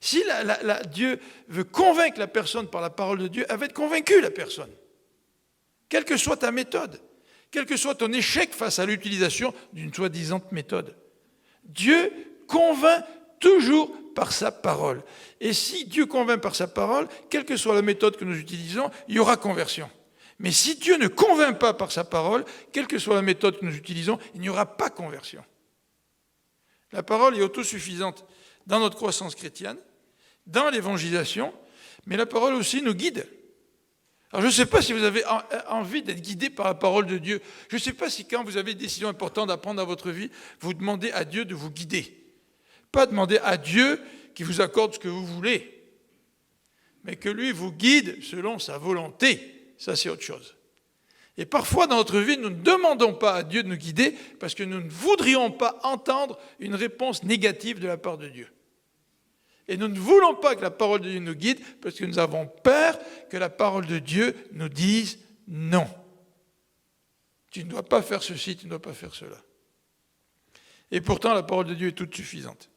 Si Dieu veut convaincre la personne par la parole de Dieu, elle va être convaincue, la personne. Quelle que soit ta méthode, quel que soit ton échec face à l'utilisation d'une soi-disant méthode, Dieu convainc toujours par sa parole. Et si Dieu convainc par sa parole, quelle que soit la méthode que nous utilisons, il y aura conversion. Mais si Dieu ne convainc pas par sa parole, quelle que soit la méthode que nous utilisons, il n'y aura pas conversion. La parole est autosuffisante dans notre croissance chrétienne, dans l'évangélisation, mais la parole aussi nous guide. Alors je ne sais pas si vous avez envie d'être guidé par la parole de Dieu. Je ne sais pas si quand vous avez des décisions importantes à prendre dans votre vie, vous demandez à Dieu de vous guider. Pas demander à Dieu qu'il vous accorde ce que vous voulez, mais que lui vous guide selon sa volonté. Ça, c'est autre chose. Et parfois, dans notre vie, nous ne demandons pas à Dieu de nous guider parce que nous ne voudrions pas entendre une réponse négative de la part de Dieu. Et nous ne voulons pas que la parole de Dieu nous guide parce que nous avons peur que la parole de Dieu nous dise non. Tu ne dois pas faire ceci, tu ne dois pas faire cela. Et pourtant, la parole de Dieu est toute suffisante.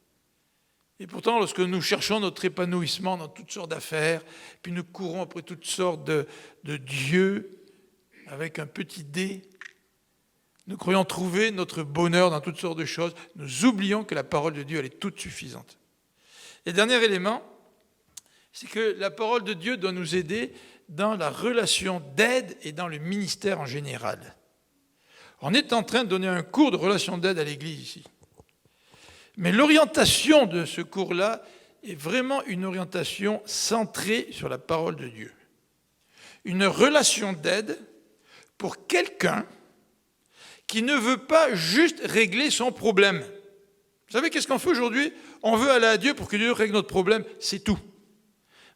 Et pourtant, lorsque nous cherchons notre épanouissement dans toutes sortes d'affaires, puis nous courons après toutes sortes de dieux, avec un petit dé, nous croyons trouver notre bonheur dans toutes sortes de choses, nous oublions que la parole de Dieu, elle est toute suffisante. Et dernier élément, c'est que la parole de Dieu doit nous aider dans la relation d'aide et dans le ministère en général. On est en train de donner un cours de relation d'aide à l'Église ici. Mais l'orientation de ce cours-là est vraiment une orientation centrée sur la parole de Dieu. Une relation d'aide pour quelqu'un qui ne veut pas juste régler son problème. Vous savez qu'est-ce qu'on fait aujourd'hui? On veut aller à Dieu pour que Dieu règle notre problème, c'est tout.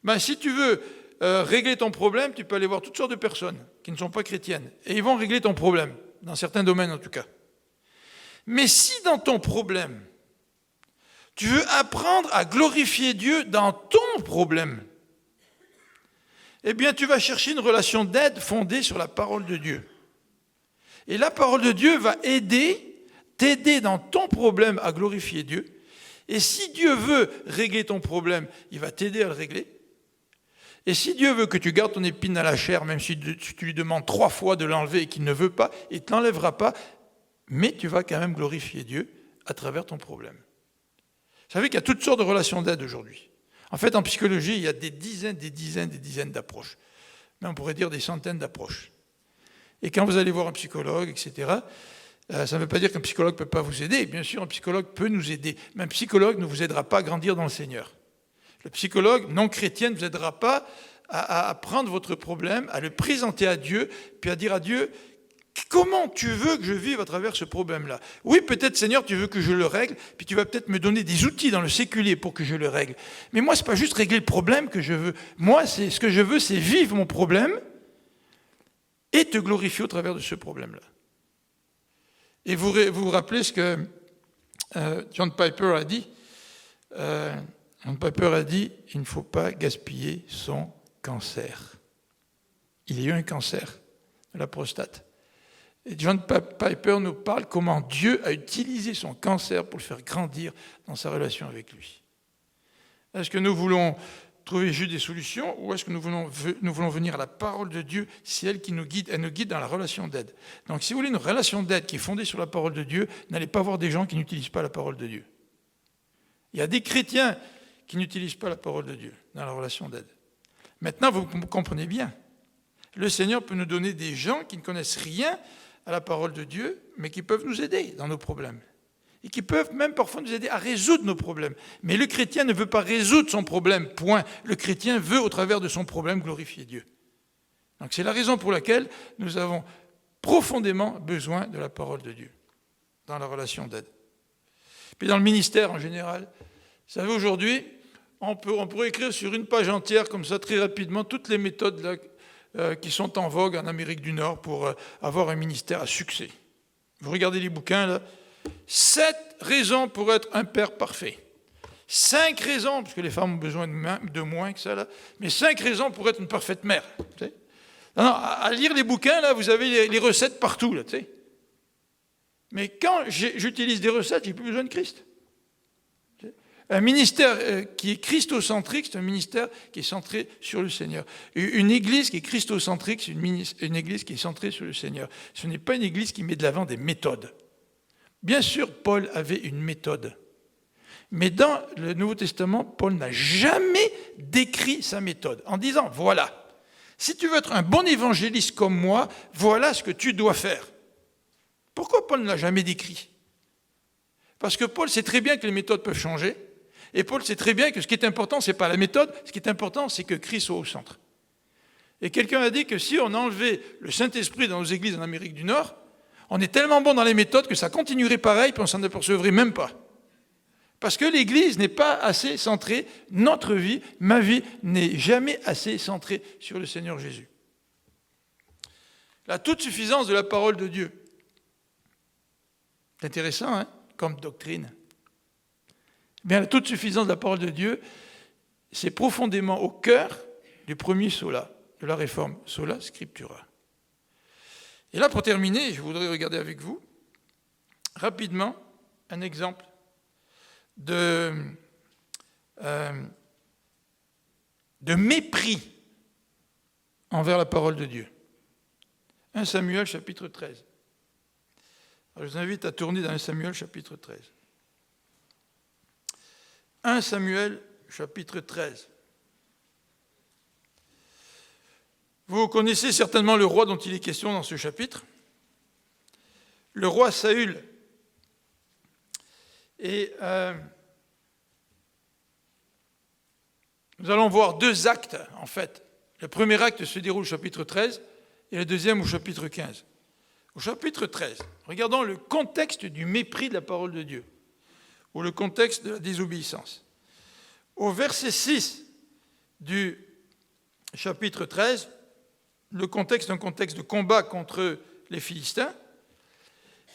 Ben, si tu veux régler ton problème, tu peux aller voir toutes sortes de personnes qui ne sont pas chrétiennes, et ils vont régler ton problème, dans certains domaines en tout cas. Mais si dans ton problème, tu veux apprendre à glorifier Dieu dans ton problème, eh bien tu vas chercher une relation d'aide fondée sur la parole de Dieu. Et la parole de Dieu va t'aider dans ton problème à glorifier Dieu. Et si Dieu veut régler ton problème, il va t'aider à le régler. Et si Dieu veut que tu gardes ton épine à la chair, même si tu lui demandes 3 fois de l'enlever et qu'il ne veut pas, il ne te l'enlèvera pas, mais tu vas quand même glorifier Dieu à travers ton problème. Vous savez qu'il y a toutes sortes de relations d'aide aujourd'hui. En fait, en psychologie, il y a des dizaines d'approches. Mais on pourrait dire des centaines d'approches. Et quand vous allez voir un psychologue, etc., ça ne veut pas dire qu'un psychologue ne peut pas vous aider. Bien sûr, un psychologue peut nous aider. Mais un psychologue ne vous aidera pas à grandir dans le Seigneur. Le psychologue non chrétien ne vous aidera pas à prendre votre problème, à le présenter à Dieu, puis à dire à Dieu, comment tu veux que je vive à travers ce problème-là? Oui, peut-être, Seigneur, tu veux que je le règle, puis tu vas peut-être me donner des outils dans le séculier pour que je le règle. Mais moi, ce n'est pas juste régler le problème que je veux. Moi, ce que je veux, c'est vivre mon problème et te glorifier au travers de ce problème-là. Et vous vous rappelez ce que John Piper a dit? John Piper a dit, il ne faut pas gaspiller son cancer. Il y a eu un cancer de la prostate. Et John Piper nous parle comment Dieu a utilisé son cancer pour le faire grandir dans sa relation avec lui. Est-ce que nous voulons trouver juste des solutions ou est-ce que nous voulons venir à la parole de Dieu? C'est elle qui nous guide, elle nous guide dans la relation d'aide. Donc si vous voulez une relation d'aide qui est fondée sur la parole de Dieu, n'allez pas voir des gens qui n'utilisent pas la parole de Dieu. Il y a des chrétiens qui n'utilisent pas la parole de Dieu dans la relation d'aide. Maintenant, vous comprenez bien, le Seigneur peut nous donner des gens qui ne connaissent rien à la parole de Dieu, mais qui peuvent nous aider dans nos problèmes. Et qui peuvent même parfois nous aider à résoudre nos problèmes. Mais le chrétien ne veut pas résoudre son problème, point. Le chrétien veut, au travers de son problème, glorifier Dieu. Donc c'est la raison pour laquelle nous avons profondément besoin de la parole de Dieu dans la relation d'aide. Puis dans le ministère en général, vous savez, aujourd'hui, on pourrait écrire sur une page entière, comme ça, très rapidement, toutes les méthodes là, qui sont en vogue en Amérique du Nord pour avoir un ministère à succès. Vous regardez les bouquins, là. 7 raisons pour être un père parfait. 5 raisons, parce que les femmes ont besoin de moins que ça, là, mais 5 raisons pour être une parfaite mère. Tu sais. Non, à lire les bouquins, là, vous avez les recettes partout. Là, tu sais. Mais quand j'utilise des recettes, j'ai plus besoin de Christ. Un ministère qui est christocentrique, c'est un ministère qui est centré sur le Seigneur. Une église qui est christocentrique, c'est une église qui est centrée sur le Seigneur. Ce n'est pas une église qui met de l'avant des méthodes. Bien sûr, Paul avait une méthode. Mais dans le Nouveau Testament, Paul n'a jamais décrit sa méthode en disant, voilà, si tu veux être un bon évangéliste comme moi, voilà ce que tu dois faire. Pourquoi Paul ne l'a jamais décrit? Parce que Paul sait très bien que les méthodes peuvent changer. Et Paul sait très bien que ce qui est important, ce n'est pas la méthode, ce qui est important, c'est que Christ soit au centre. Et quelqu'un a dit que si on enlevait le Saint-Esprit dans nos églises en Amérique du Nord, on est tellement bon dans les méthodes que ça continuerait pareil, puis on ne s'en apercevrait même pas. Parce que l'Église n'est pas assez centrée, notre vie, ma vie, n'est jamais assez centrée sur le Seigneur Jésus. La toute-suffisance de la parole de Dieu. C'est intéressant, hein, comme doctrine. Bien, la toute-suffisance de la parole de Dieu, c'est profondément au cœur du premier sola, de la réforme, sola scriptura. Et là, pour terminer, je voudrais regarder avec vous, rapidement, un exemple de mépris envers la parole de Dieu. 1 Samuel, chapitre 13. Alors, je vous invite à tourner dans 1 Samuel, chapitre 13. 1 Samuel, chapitre 13. Vous connaissez certainement le roi dont il est question dans ce chapitre. Le roi Saül. Et nous allons voir 2 actes, en fait. Le premier acte se déroule au chapitre 13 et le deuxième au chapitre 15. Au chapitre 13, regardons le contexte du mépris de la parole de Dieu, ou le contexte de la désobéissance. Au verset 6 du chapitre 13, le contexte est un contexte de combat contre les Philistins.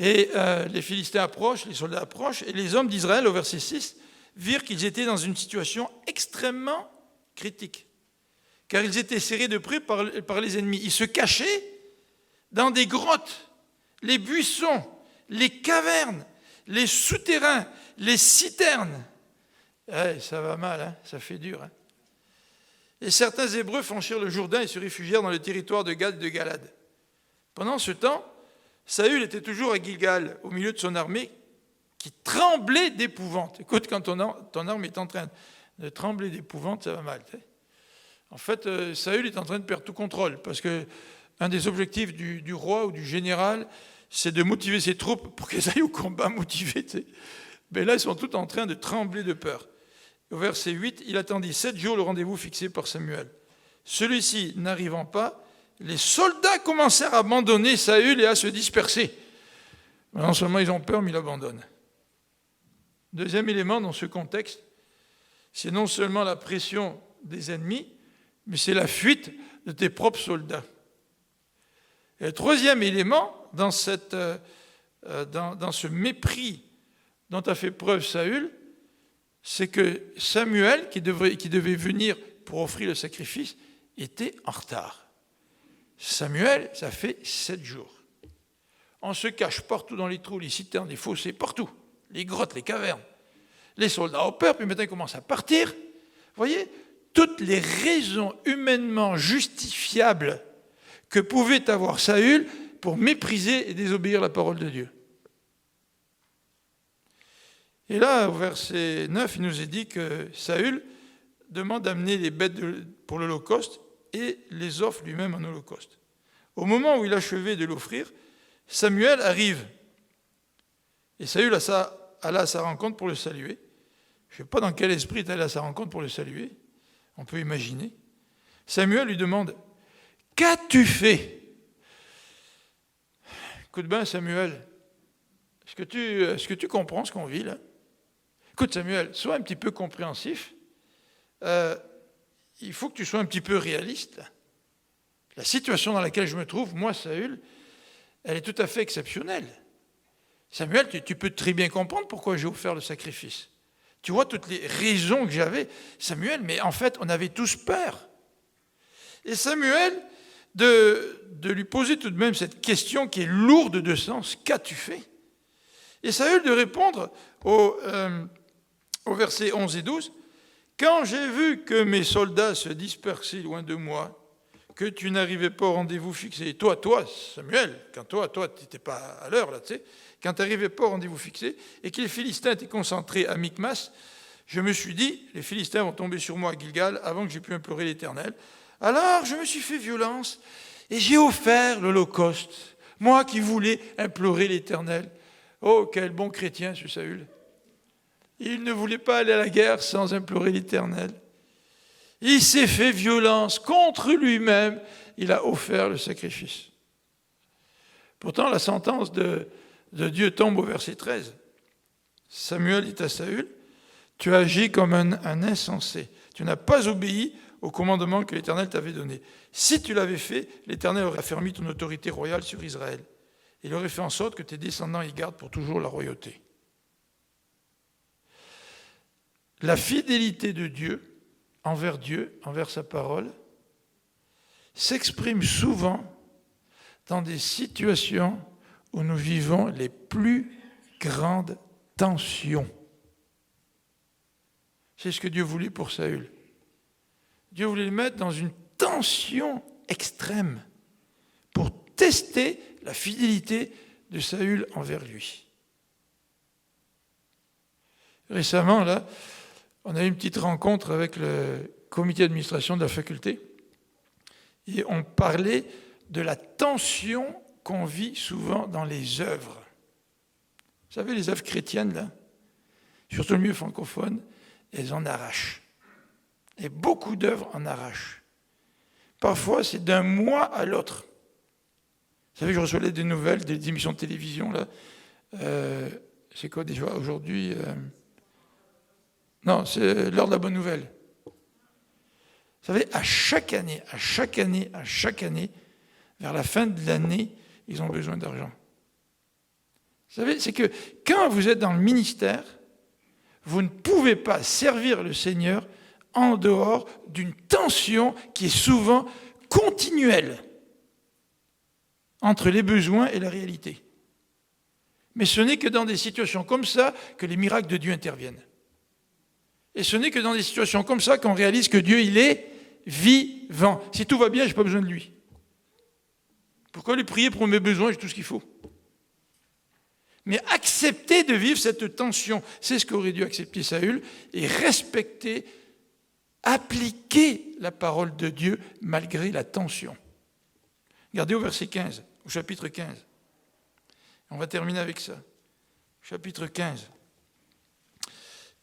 Et les Philistins approchent, les soldats approchent, et les hommes d'Israël, au verset 6, virent qu'ils étaient dans une situation extrêmement critique, car ils étaient serrés de près par les ennemis. Ils se cachaient dans des grottes, les buissons, les cavernes, les souterrains, les citernes. Ça va mal, hein, ça fait dur. Hein. Et certains Hébreux franchirent le Jourdain et se réfugièrent dans le territoire de Gad et de Galad. Pendant ce temps, Saül était toujours à Gilgal, au milieu de son armée, qui tremblait d'épouvante. Écoute, quand ton arme est en train de trembler d'épouvante, ça va mal. En fait, Saül est en train de perdre tout contrôle, parce qu'un des objectifs du roi ou du général, c'est de motiver ses troupes pour qu'elles aillent au combat motivées. Mais là, ils sont tous en train de trembler de peur. Au verset 8, il attendit 7 jours le rendez-vous fixé par Samuel. Celui-ci n'arrivant pas, les soldats commencèrent à abandonner Saül et à se disperser. Non seulement ils ont peur, mais ils l'abandonnent. Deuxième élément dans ce contexte, c'est non seulement la pression des ennemis, mais c'est la fuite de tes propres soldats. Et le troisième élément dans ce mépris dont a fait preuve Saül, c'est que Samuel, qui devait venir pour offrir le sacrifice, était en retard. Samuel, ça fait 7 jours. On se cache partout dans les trous, les citernes, les fossés, partout. Les grottes, les cavernes. Les soldats ont peur, puis maintenant ils commencent à partir. Vous voyez, toutes les raisons humainement justifiables que pouvait avoir Saül pour mépriser et désobéir la parole de Dieu. Et là, au verset 9, il nous est dit que Saül demande d'amener les bêtes pour l'Holocauste et les offre lui-même en holocauste. Au moment où il achevait de l'offrir, Samuel arrive. Et Saül alla à sa rencontre pour le saluer. Je ne sais pas dans quel esprit il allait à sa rencontre pour le saluer. On peut imaginer. Samuel lui demande « Qu'as-tu fait ?» Écoute bien, Samuel, est-ce que tu comprends ce qu'on vit là? Écoute, Samuel, sois un petit peu compréhensif. Il faut que tu sois un petit peu réaliste. La situation dans laquelle je me trouve, moi, Saül, elle est tout à fait exceptionnelle. Samuel, tu peux très bien comprendre pourquoi j'ai offert le sacrifice. Tu vois toutes les raisons que j'avais. Samuel, mais en fait, on avait tous peur. Et Samuel, de lui poser tout de même cette question qui est lourde de sens, qu'as-tu fait? Et Saül de répondre au versets 11 et 12, quand j'ai vu que mes soldats se dispersaient loin de moi, que tu n'arrivais pas au rendez-vous fixé, toi, Samuel, quand toi, tu n'étais pas à l'heure, là, tu sais, quand tu n'arrivais pas au rendez-vous fixé, et que les Philistins étaient concentrés à Michmas, je me suis dit, les Philistins vont tomber sur moi à Gilgal avant que j'ai pu implorer l'Éternel. Alors, je me suis fait violence, et j'ai offert l'Holocauste, moi qui voulais implorer l'Éternel. Oh, quel bon chrétien, ce Saül. Il ne voulait pas aller à la guerre sans implorer l'Éternel. Il s'est fait violence contre lui-même. Il a offert le sacrifice. Pourtant, la sentence de Dieu tombe au verset 13. Samuel dit à Saül, « Tu as agi comme un insensé. Tu n'as pas obéi au commandement que l'Éternel t'avait donné. Si tu l'avais fait, l'Éternel aurait affermi ton autorité royale sur Israël. Il aurait fait en sorte que tes descendants y gardent pour toujours la royauté. » La fidélité de Dieu, envers sa parole, s'exprime souvent dans des situations où nous vivons les plus grandes tensions. C'est ce que Dieu voulait pour Saül. Dieu voulait le mettre dans une tension extrême pour tester la fidélité de Saül envers lui. Récemment, là, on a eu une petite rencontre avec le comité d'administration de la faculté et on parlait de la tension qu'on vit souvent dans les œuvres. Vous savez, les œuvres chrétiennes, là, surtout le milieu francophone, elles en arrachent. Et beaucoup d'œuvres en arrachent. Parfois, c'est d'un mois à l'autre. Vous savez, je recevais des nouvelles, des émissions de télévision, là. C'est quoi déjà aujourd'hui Non, c'est l'heure de la bonne nouvelle. Vous savez, à chaque année, vers la fin de l'année, ils ont besoin d'argent. Vous savez, c'est que quand vous êtes dans le ministère, vous ne pouvez pas servir le Seigneur en dehors d'une tension qui est souvent continuelle entre les besoins et la réalité. Mais ce n'est que dans des situations comme ça que les miracles de Dieu interviennent. Et ce n'est que dans des situations comme ça qu'on réalise que Dieu, il est vivant. Si tout va bien, je n'ai pas besoin de lui. Pourquoi lui prier pour mes besoins? J'ai tout ce qu'il faut. Mais accepter de vivre cette tension, c'est ce qu'aurait dû accepter Saül, et respecter, appliquer la parole de Dieu malgré la tension. Regardez au verset 15, au chapitre 15. On va terminer avec ça. Chapitre 15.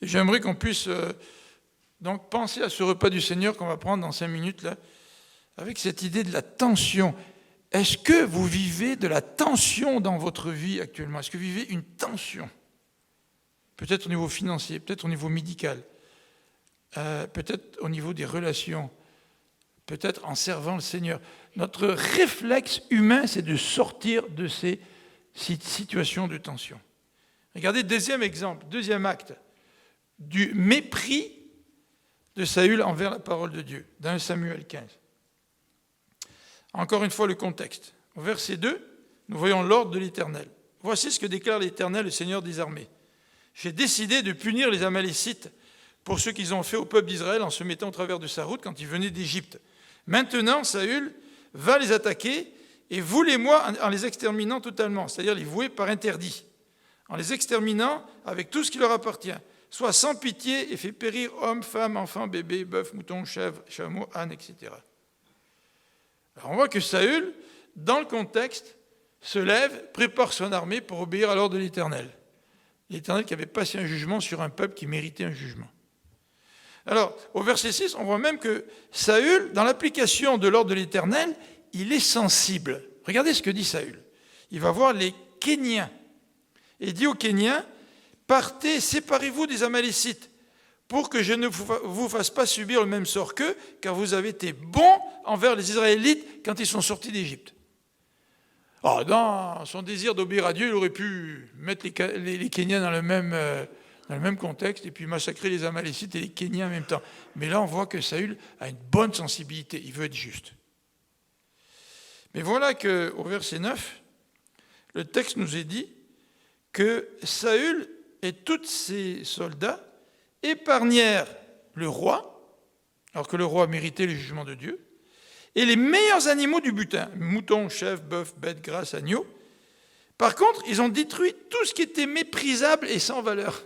Et j'aimerais qu'on puisse donc penser à ce repas du Seigneur qu'on va prendre dans 5 minutes, là, avec cette idée de la tension. Est-ce que vous vivez de la tension dans votre vie actuellement? Est-ce que vous vivez une tension? Peut-être au niveau financier, peut-être au niveau médical, peut-être au niveau des relations, peut-être en servant le Seigneur. Notre réflexe humain, c'est de sortir de ces situations de tension. Regardez, deuxième exemple, deuxième acte du mépris de Saül envers la parole de Dieu, dans 1 Samuel 15. Encore une fois, le contexte. Au verset 2, nous voyons l'ordre de l'Éternel. Voici ce que déclare l'Éternel, le Seigneur des armées. J'ai décidé de punir les Amalécites pour ce qu'ils ont fait au peuple d'Israël en se mettant au travers de sa route quand ils venaient d'Égypte. Maintenant, Saül va les attaquer et voulez-moi en les exterminant totalement, c'est-à-dire les vouer par interdit, en les exterminant avec tout ce qui leur appartient, soit sans pitié et fait périr hommes, femmes, enfants, bébés, bœufs, moutons, chèvres, chameaux, ânes, etc. Alors on voit que Saül, dans le contexte, se lève, prépare son armée pour obéir à l'ordre de l'Éternel. L'Éternel qui avait passé un jugement sur un peuple qui méritait un jugement. Alors, au verset 6, on voit même que Saül, dans l'application de l'ordre de l'Éternel, il est sensible. Regardez ce que dit Saül. Il va voir les Kéniens. Et il dit aux Kéniens, partez, séparez-vous des Amalécites, pour que je ne vous fasse pas subir le même sort qu'eux, car vous avez été bons envers les Israélites quand ils sont sortis d'Égypte. Alors, dans son désir d'obéir à Dieu, il aurait pu mettre les Kéniens dans le même contexte et puis massacrer les Amalécites et les Kéniens en même temps. Mais là, on voit que Saül a une bonne sensibilité, il veut être juste. Mais voilà qu'au verset 9, le texte nous est dit que Saül et tous ses soldats épargnèrent le roi, alors que le roi méritait le jugement de Dieu, et les meilleurs animaux du butin, moutons, chèvres, bœufs, bêtes, grasses, agneaux. Par contre, ils ont détruit tout ce qui était méprisable et sans valeur.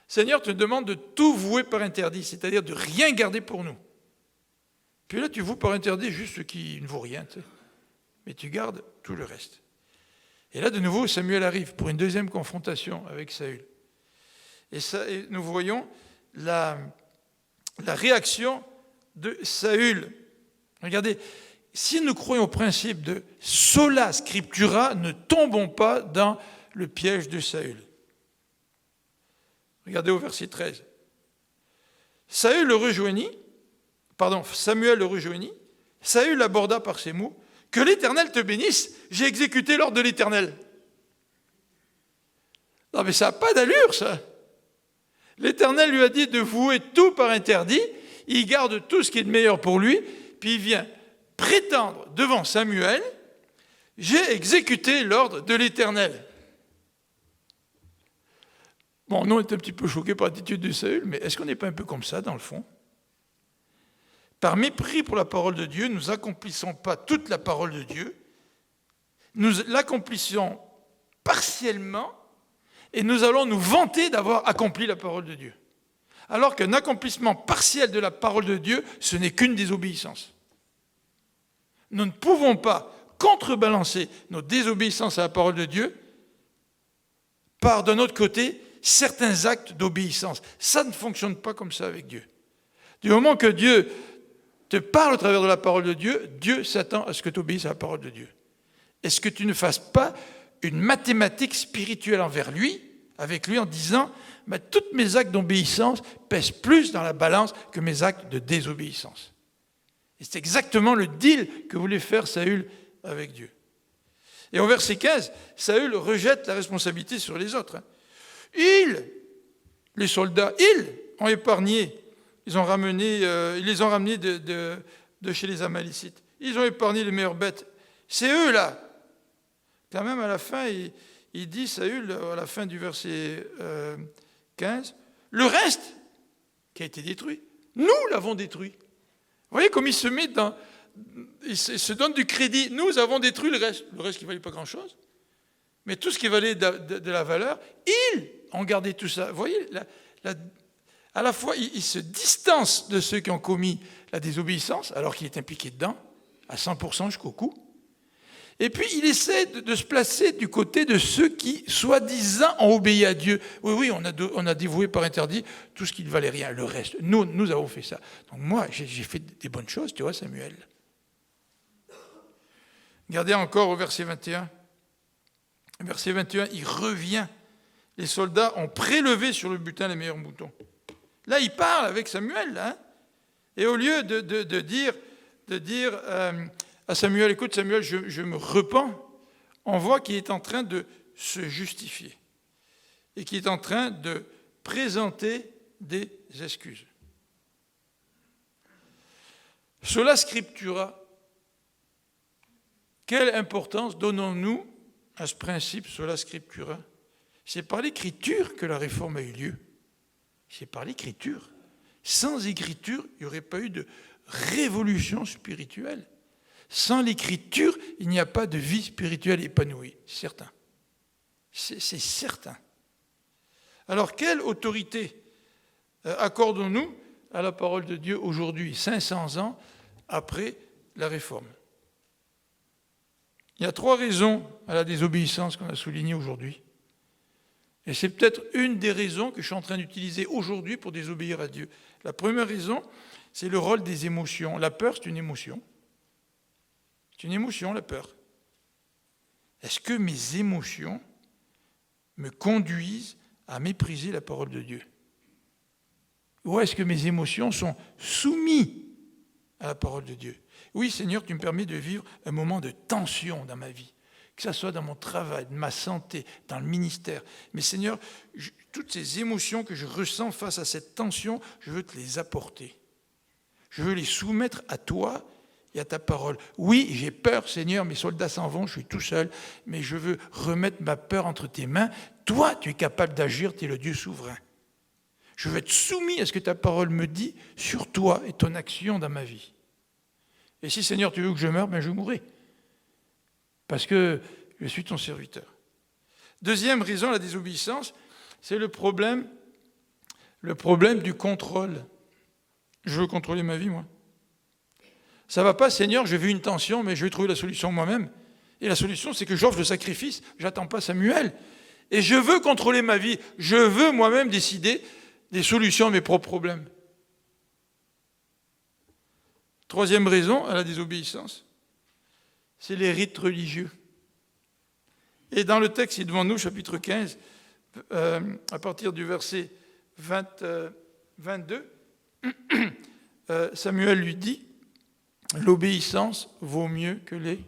Seigneur te demande de tout vouer par interdit, c'est-à-dire de rien garder pour nous. Puis là, tu voues par interdit juste ce qui ne vaut rien, tu sais. Mais tu gardes tout le reste. Et là, de nouveau, Samuel arrive pour une deuxième confrontation avec Saül. Et nous voyons la réaction de Saül. Regardez, si nous croyons au principe de sola scriptura, ne tombons pas dans le piège de Saül. Regardez au verset 13. Samuel le rejoignit. Saül l'aborda par ces mots. Que l'Éternel te bénisse, j'ai exécuté l'ordre de l'Éternel. Non mais ça n'a pas d'allure ça. L'Éternel lui a dit de vouer tout par interdit, il garde tout ce qui est de meilleur pour lui, puis il vient prétendre devant Samuel, j'ai exécuté l'ordre de l'Éternel. Bon, nous on est un petit peu choqués par l'attitude de Saül, mais est-ce qu'on n'est pas un peu comme ça dans le fond? Par mépris pour la parole de Dieu, nous n'accomplissons pas toute la parole de Dieu, nous l'accomplissons partiellement, et nous allons nous vanter d'avoir accompli la parole de Dieu. Alors qu'un accomplissement partiel de la parole de Dieu, ce n'est qu'une désobéissance. Nous ne pouvons pas contrebalancer nos désobéissances à la parole de Dieu par, d'un autre côté, certains actes d'obéissance. Ça ne fonctionne pas comme ça avec Dieu. Du moment que Dieu te parle au travers de la parole de Dieu, Dieu s'attend à ce que tu obéisses à la parole de Dieu. est-ce que tu ne fasses pas une mathématique spirituelle avec lui en disant toutes mes actes d'obéissance pèsent plus dans la balance que mes actes de désobéissance. Et c'est exactement le deal que voulait faire Saül avec Dieu. Et au verset 15, Saül rejette la responsabilité sur les autres. Les soldats, ils ont épargné, ils les ont ramenés de chez les Amalécites. Ils ont épargné les meilleures bêtes. C'est eux là. Quand même à la fin, il dit, Saül, à la fin du verset 15, le reste qui a été détruit, nous l'avons détruit. Vous voyez comme il se donne du crédit. Nous avons détruit le reste qui ne valait pas grand-chose. Mais tout ce qui valait de la valeur, ils ont gardé tout ça. Vous voyez, à la fois, il se distance de ceux qui ont commis la désobéissance, alors qu'il est impliqué dedans, à 100% jusqu'au cou. Et puis, il essaie de se placer du côté de ceux qui, soi-disant, ont obéi à Dieu. Oui, on a dévoué par interdit tout ce qui ne valait rien, le reste. Nous avons fait ça. Donc moi, j'ai fait des bonnes choses, tu vois, Samuel. Regardez encore au verset 21. Verset 21, il revient. Les soldats ont prélevé sur le butin les meilleurs moutons. Là, il parle avec Samuel. Et au lieu de dire à Samuel, écoute Samuel, je me repens, on voit qu'il est en train de se justifier et qu'il est en train de présenter des excuses. Sola scriptura, quelle importance donnons-nous à ce principe sola scriptura? C'est par l'écriture que la réforme a eu lieu. C'est par l'écriture. Sans écriture, il n'y aurait pas eu de révolution spirituelle. Sans l'écriture, il n'y a pas de vie spirituelle épanouie, c'est certain. C'est certain. Alors, quelle autorité accordons-nous à la parole de Dieu aujourd'hui, 500 ans après la Réforme? Il y a 3 raisons à la désobéissance qu'on a soulignées aujourd'hui. Et c'est peut-être une des raisons que je suis en train d'utiliser aujourd'hui pour désobéir à Dieu. La première raison, c'est le rôle des émotions. La peur, c'est une émotion. C'est une émotion, la peur. Est-ce que mes émotions me conduisent à mépriser la parole de Dieu? Ou est-ce que mes émotions sont soumises à la parole de Dieu? Oui, Seigneur, tu me permets de vivre un moment de tension dans ma vie, que ce soit dans mon travail, ma santé, dans le ministère. Mais Seigneur, toutes ces émotions que je ressens face à cette tension, je veux te les apporter. Je veux les soumettre à toi et à ta parole. Oui, j'ai peur, Seigneur, mes soldats s'en vont, je suis tout seul, mais je veux remettre ma peur entre tes mains. Toi, tu es capable d'agir, tu es le Dieu souverain. Je veux être soumis à ce que ta parole me dit sur toi et ton action dans ma vie. Et si, Seigneur, tu veux que je meure, je mourrai. Parce que je suis ton serviteur. Deuxième raison, la désobéissance, c'est le problème du contrôle. Je veux contrôler ma vie, moi. Ça ne va pas, Seigneur, j'ai vu une tension, mais je vais trouver la solution moi-même. Et la solution, c'est que j'offre le sacrifice, j'attends pas Samuel. Et je veux contrôler ma vie, je veux moi-même décider des solutions à mes propres problèmes. Troisième raison à la désobéissance, c'est les rites religieux. Et dans le texte qui est devant nous, chapitre 15, à partir du verset 22, Samuel lui dit, l'obéissance vaut mieux que les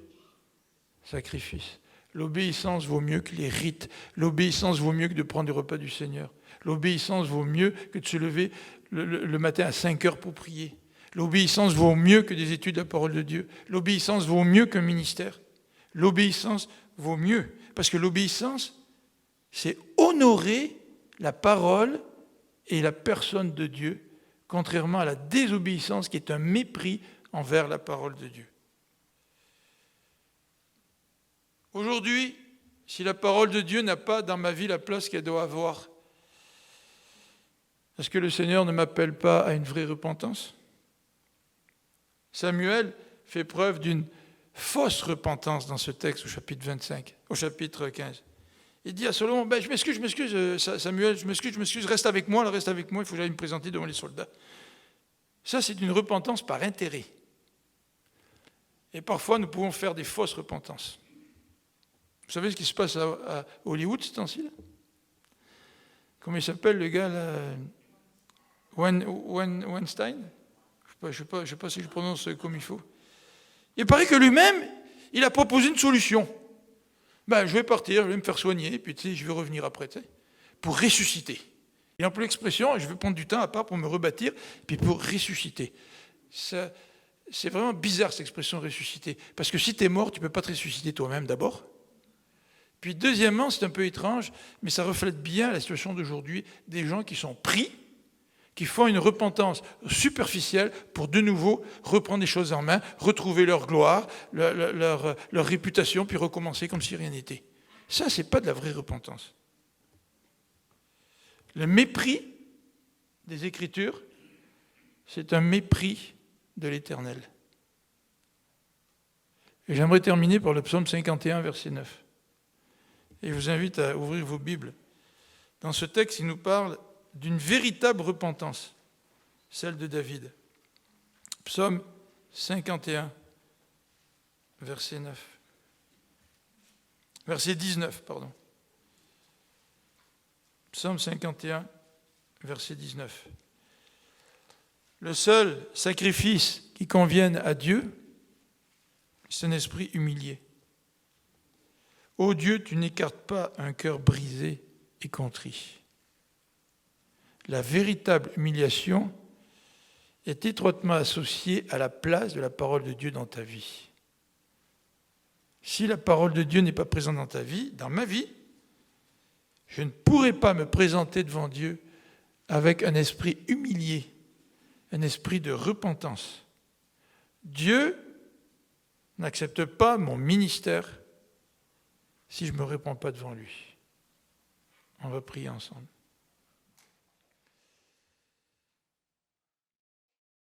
sacrifices. L'obéissance vaut mieux que les rites. L'obéissance vaut mieux que de prendre le repas du Seigneur. L'obéissance vaut mieux que de se lever le matin à 5 heures pour prier. L'obéissance vaut mieux que des études de la parole de Dieu. L'obéissance vaut mieux qu'un ministère. L'obéissance vaut mieux. Parce que l'obéissance, c'est honorer la parole et la personne de Dieu, contrairement à la désobéissance qui est un mépris envers la parole de Dieu. Aujourd'hui, si la parole de Dieu n'a pas dans ma vie la place qu'elle doit avoir, est-ce que le Seigneur ne m'appelle pas à une vraie repentance? Samuel fait preuve d'une fausse repentance dans ce texte au chapitre 15. Il dit à Salomon, je m'excuse, Samuel, je m'excuse, reste avec moi, il faut que j'aille me présenter devant les soldats. Ça, c'est une repentance par intérêt. Et parfois, nous pouvons faire des fausses repentances. Vous savez ce qui se passe à Hollywood ce temps-ci là? Comment il s'appelle le gars là? Weinstein? Je ne sais pas si je prononce comme il faut. Il paraît que lui-même, il a proposé une solution. Je vais partir, je vais me faire soigner, puis je vais revenir après, pour ressusciter. Il emploie l'expression, et je vais prendre du temps à part pour me rebâtir, puis pour ressusciter. Ça, c'est vraiment bizarre cette expression ressusciter, parce que si tu es mort, tu ne peux pas te ressusciter toi-même d'abord. Puis deuxièmement, c'est un peu étrange, mais ça reflète bien la situation d'aujourd'hui, des gens qui sont pris, qui font une repentance superficielle pour de nouveau reprendre les choses en main, retrouver leur gloire, leur réputation, puis recommencer comme si rien n'était. Ça, c'est pas de la vraie repentance. Le mépris des Écritures, c'est un mépris de l'Éternel. Et j'aimerais terminer par le psaume 51, verset 9. Et je vous invite à ouvrir vos Bibles. Dans ce texte, il nous parle d'une véritable repentance, celle de David. Psaume 51, verset 9. Verset 19, pardon. Psaume 51, verset 19. Le seul sacrifice qui convienne à Dieu, c'est un esprit humilié. Ô Dieu, tu n'écartes pas un cœur brisé et contrit. La véritable humiliation est étroitement associée à la place de la parole de Dieu dans ta vie. Si la parole de Dieu n'est pas présente dans ta vie, dans ma vie, je ne pourrai pas me présenter devant Dieu avec un esprit humilié, un esprit de repentance. Dieu n'accepte pas mon ministère si je ne me répands pas devant lui. On va prier ensemble.